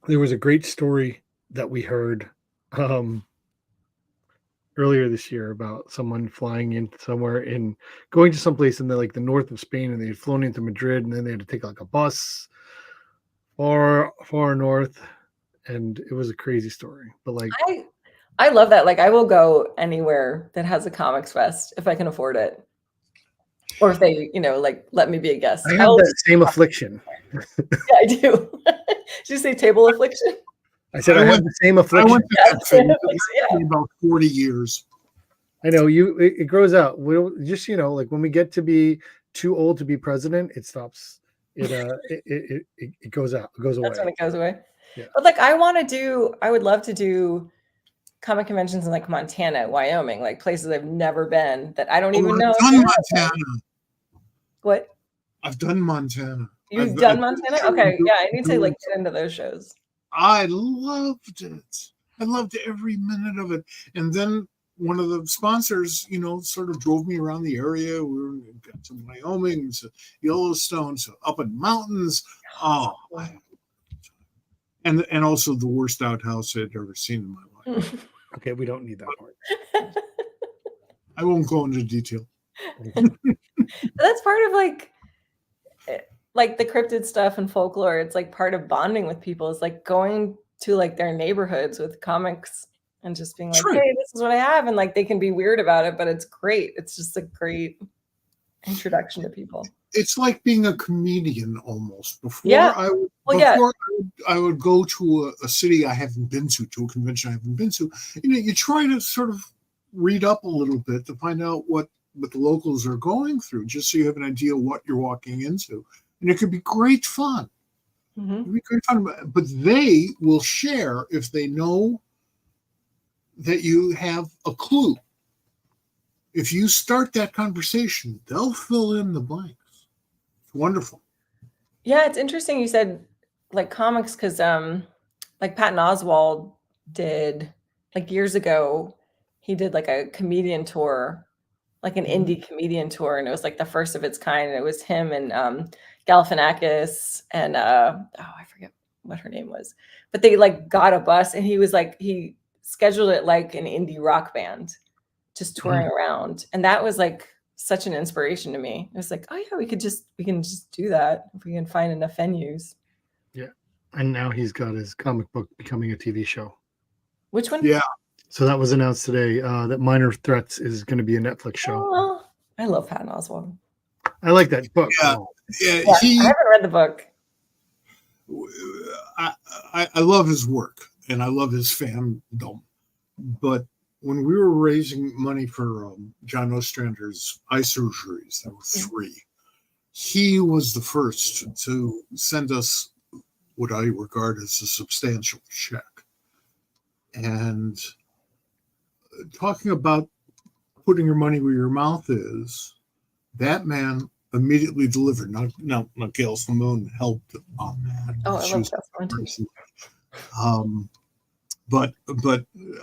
There was a great story that we heard earlier this year about someone flying in somewhere in going to someplace in the north of Spain, and they had flown into Madrid, and then they had to take like a bus far north, and it was a crazy story. But like, I love that. Like I will go anywhere that has a comics fest if I can afford it. Or if they, like let me be a guest. I have that same affliction. Yeah, I do. Did you say table affliction? I said I have the same I affliction. went to that thing Yeah. for about 40 years. I know it grows out. We'll just, like when we get to be too old to be president, it stops. It goes out. It goes away. That's when it goes away. Yeah. But like I would love to do comic conventions in like Montana, Wyoming, like places I've never been that I don't even know. I've done Montana. What? I've done Montana. You've done Montana? Okay. Yeah, I need to like get into those shows. I loved it. I loved every minute of it. And then one of the sponsors, sort of drove me around the area. We got to Wyoming, to Yellowstone, to up in mountains. Oh, and also the worst outhouse I'd ever seen in my life. Okay, we don't need that part. I won't go into detail. That's part of like the cryptid stuff and folklore. It's like part of bonding with people. It's like going to like their neighborhoods with comics and just being like, hey, this is what I have. And like they can be weird about it, but it's great. It's just a great introduction to people. It's like being a comedian almost. I would go to a city I haven't been to a convention I haven't been to. You try to sort of read up a little bit to find out what the locals are going through, just so you have an idea of what you're walking into. And it could be great fun. Mm-hmm. It'd be great fun, but they will share if they know that you have a clue. If you start that conversation, they'll fill in the blanks. It's wonderful. Yeah, it's interesting you said like comics because like Patton Oswalt did like years ago, he did like a comedian tour, like an indie comedian tour, and it was like the first of its kind. And it was him and Galifianakis and I forget what her name was, but they like got a bus and he scheduled it like an indie rock band, just touring around, and that was like such an inspiration to me. It was like, oh yeah, we can just do that if we can find enough venues. Yeah, and now he's got his comic book becoming a TV show. Which one? Yeah. So that was announced today that Minor Threats is going to be a Netflix show. Oh, I love Patton Oswalt. I like that book. Yeah, I haven't read the book. I love his work and I love his fandom. But when we were raising money for John Ostrander's eye surgeries, there were 3. He was the first to send us what I regard as a substantial check. And talking about putting your money where your mouth is, that man immediately delivered. Not Gail Simone helped on that. Oh, I She love was that one too. person. But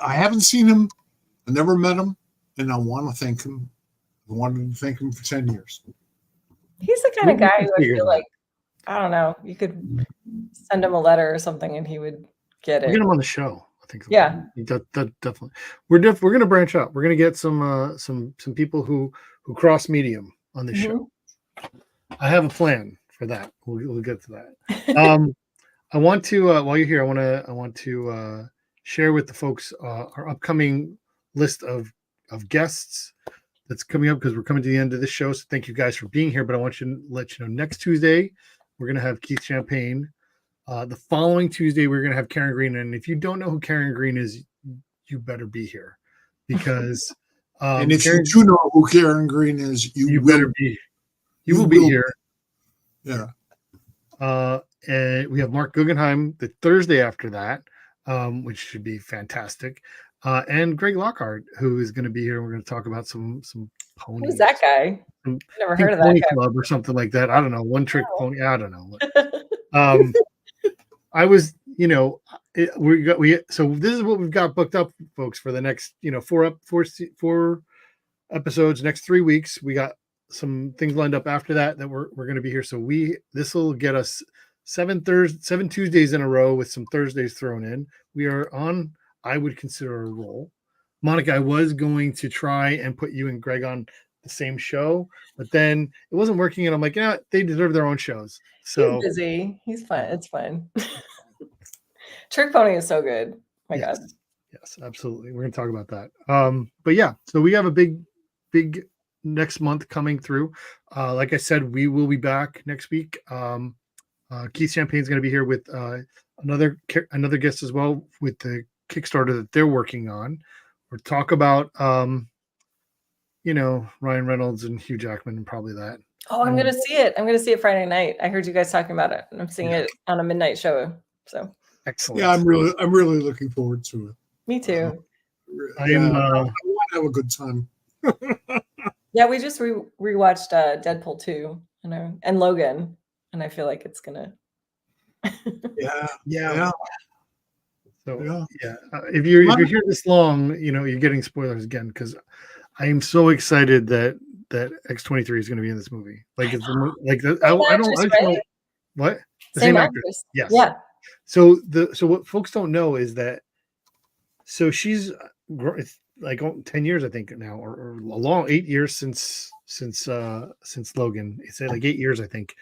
I haven't seen him. I never met him, and I want to thank him. I wanted to thank him for 10 years. He's the kind of guy who I feel like, I don't know, you could send him a letter or something and he would get We'll it. get him on the show. I think. Yeah. That definitely. We're going to branch out. We're going to get some people who cross medium on the show. I have a plan for that. We'll get to that. I want to while you're here, I want to share with the folks our upcoming list of guests that's coming up, because we're coming to the end of this show. So thank you guys for being here. But I want you to let you know, next Tuesday we're going to have Keith Champagne. The following Tuesday we're going to have Karen Green. And if you don't know who Karen Green is, you better be here, because and if you do know who Karen Green is, you better be. You will be here. Yeah. And we have Mark Guggenheim the Thursday after that, which should be fantastic. And Greg Lockhart, who is going to be here. We're going to talk about some ponies. Who's that guy? Never heard of that Pony guy. Club or something like that. I don't know. One trick pony. I don't know. I was, so this is what we've got booked up, folks, for the next, four episodes, next 3 weeks. We got some things lined up after that we're going to be here. So this will get us 7 Tuesdays in a row with some Thursdays thrown in. We are on, I would consider, a roll. Monica, I was going to try and put you and Greg on the same show, but then it wasn't working, and I'm like, yeah, they deserve their own shows. So he's busy. He's fine. It's fine. Trick Pony is so good. My God. Yes, absolutely. We're going to talk about that. But yeah, so we have a big next month coming through. Like I said, we will be back next week. Keith Champagne is going to be here with another guest as well, with the Kickstarter that they're working on. We'll talk about Ryan Reynolds and Hugh Jackman and probably that. Oh, I'm going to see it. I'm going to see it Friday night. I heard you guys talking about it, and I'm seeing it on a midnight show. So excellent. Yeah, I'm really looking forward to it. Me too. I want to have a good time. Yeah, we just rewatched Deadpool 2, and Logan, and I feel like it's gonna. Yeah. So if you're here this long, you're getting spoilers again, because I am so excited that X-23 is going to be in this movie. Like it's like I don't know what the same actress. Yes. Yeah. So what folks don't know is that she's like 10 years, I think now, or a long 8 years since Logan. It's like 8 years, I think.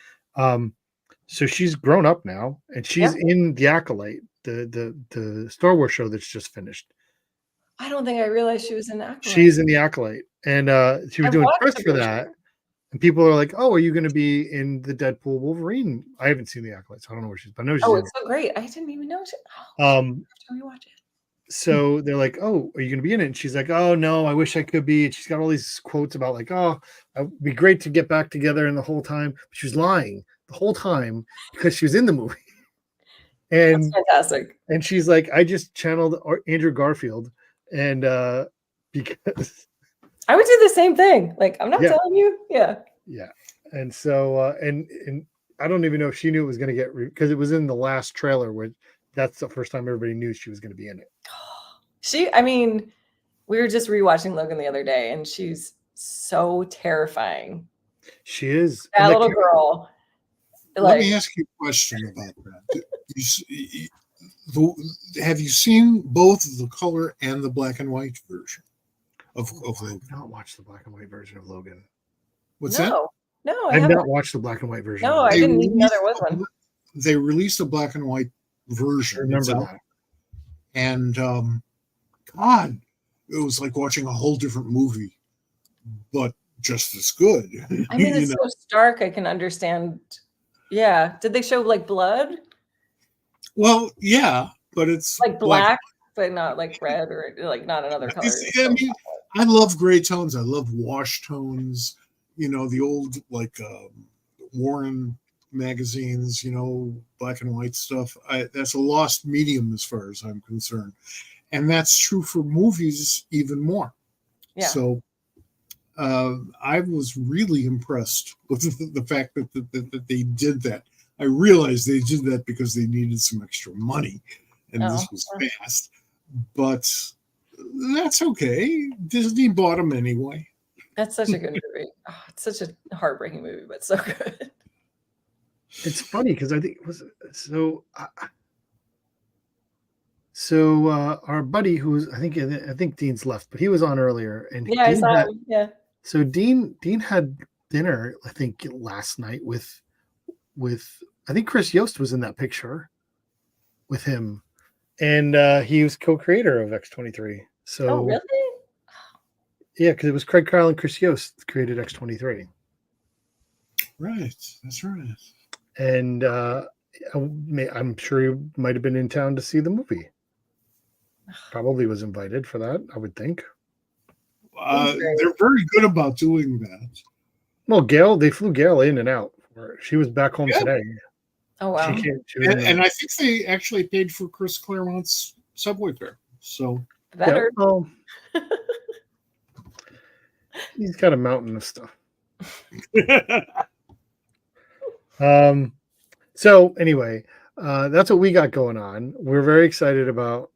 So she's grown up now, and she's in The Acolyte, the Star Wars show that's just finished. I don't think I realized she was in Acolyte. She's in The Acolyte, and she was doing press for that. And people are like, "Oh, are you going to be in the Deadpool Wolverine?" I haven't seen The Acolyte, so I don't know where she's. But I know she's. Oh, it's so great! I didn't even know. Watch it. So they're like, "Oh, are you going to be in it?" And she's like, "Oh no, I wish I could be." And she's got all these quotes about like, "Oh, it'd be great to get back together." And the whole time, but she was lying the whole time because she was in the movie. And that's fantastic. And she's like, "I just channeled Andrew Garfield," and because I would do the same thing. Like, I'm not telling you. Yeah. And so and I don't even know if she knew it was going to get because it was in the last trailer where that's the first time everybody knew she was going to be in it. We were just rewatching Logan the other day, and she's so terrifying. She is. That little girl. Let me ask you a question about that. Have you seen both the color and the black and white version of Logan? I've not watched the black and white version of Logan. What's that? No, I've not watched the black and white version. No, I didn't even know there was one. They released a black and white version. I remember that. And God, it was like watching a whole different movie, but just as good. I mean, it's so stark. I can understand. Yeah. Did they show like blood? Well, yeah, but it's like black, but not like red or like not another color. I mean, I love gray tones. I love wash tones. The old like Warren magazines, black and white stuff. That's a lost medium as far as I'm concerned. And that's true for movies even more. Yeah. So I was really impressed with the fact that they did that. I realized they did that because they needed some extra money, and this was fast. But that's okay. Disney bought them anyway. That's such a good movie. Oh, it's such a heartbreaking movie, but so good. It's funny because I think it was so. Our buddy, who's I think Dean's left, but he was on earlier, and Yeah, I saw him. Yeah. So Dean had dinner, I think, last night with I think Chris Yost was in that picture with him, and he was co-creator of X-23. So Oh, really? Yeah, because it was Craig Kyle and Chris Yost created X-23. Right, that's right. And I'm sure he might have been in town to see the movie. Probably was invited for that, I would think. They're very good about doing that. Well, they flew Gail in and out. She was back home today. Oh, wow. And I think they actually paid for Chris Claremont's subway fare. So better. Yeah, well, he's got a mountain of stuff. So anyway, that's what we got going on. We're very excited about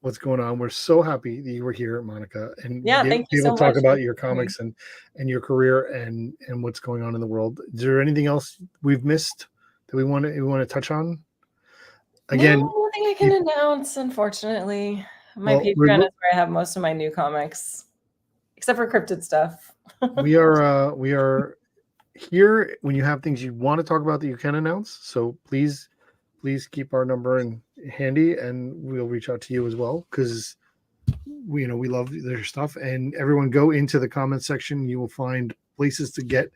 what's going on. We're so happy that you were here, Monica, and thank you so much. Talk about your comics and your career and what's going on in the world. Is there anything else we've missed that we want to touch on? Again, nothing I can announce, unfortunately. My Patreon is where I have most of my new comics, except for cryptid stuff. we are here when you have things you want to talk about that you can announce. So please keep our number handy, and we'll reach out to you as well, because we love their stuff. And everyone, go into the comment section. You will find places to get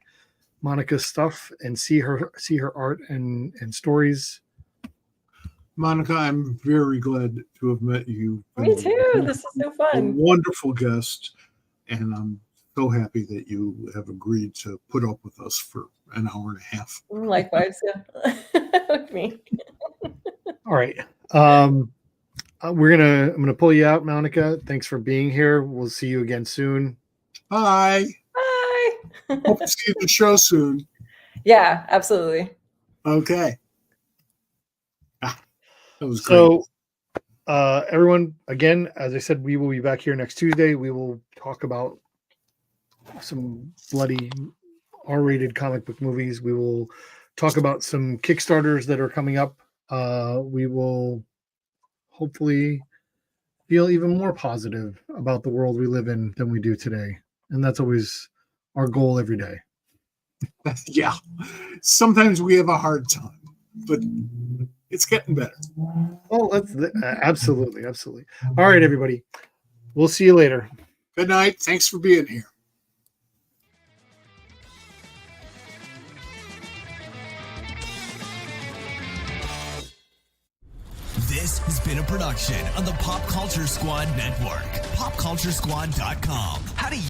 Monica's stuff and see her art and stories. Monica, I'm very glad to have met you. Me too. This is so fun. A wonderful guest, and I'm so happy that you have agreed to put up with us for an hour and a half. Likewise, yeah. With me. All right. I'm gonna pull you out, Monica. Thanks for being here. We'll see you again soon. Bye. Bye. Hope to see you at the show soon. Yeah, absolutely. Okay. That was great. So, everyone, again, as I said, we will be back here next Tuesday. We will talk about some bloody R-rated comic book movies. We will talk about some Kickstarters that are coming up. We will hopefully feel even more positive about the world we live in than we do today. And that's always our goal every day. Yeah. Sometimes we have a hard time, but it's getting better. Oh, absolutely. All right, everybody. We'll see you later. Good night. Thanks for being here. This has been a production of the Pop Culture Squad Network. PopCultureSquad.com. How do you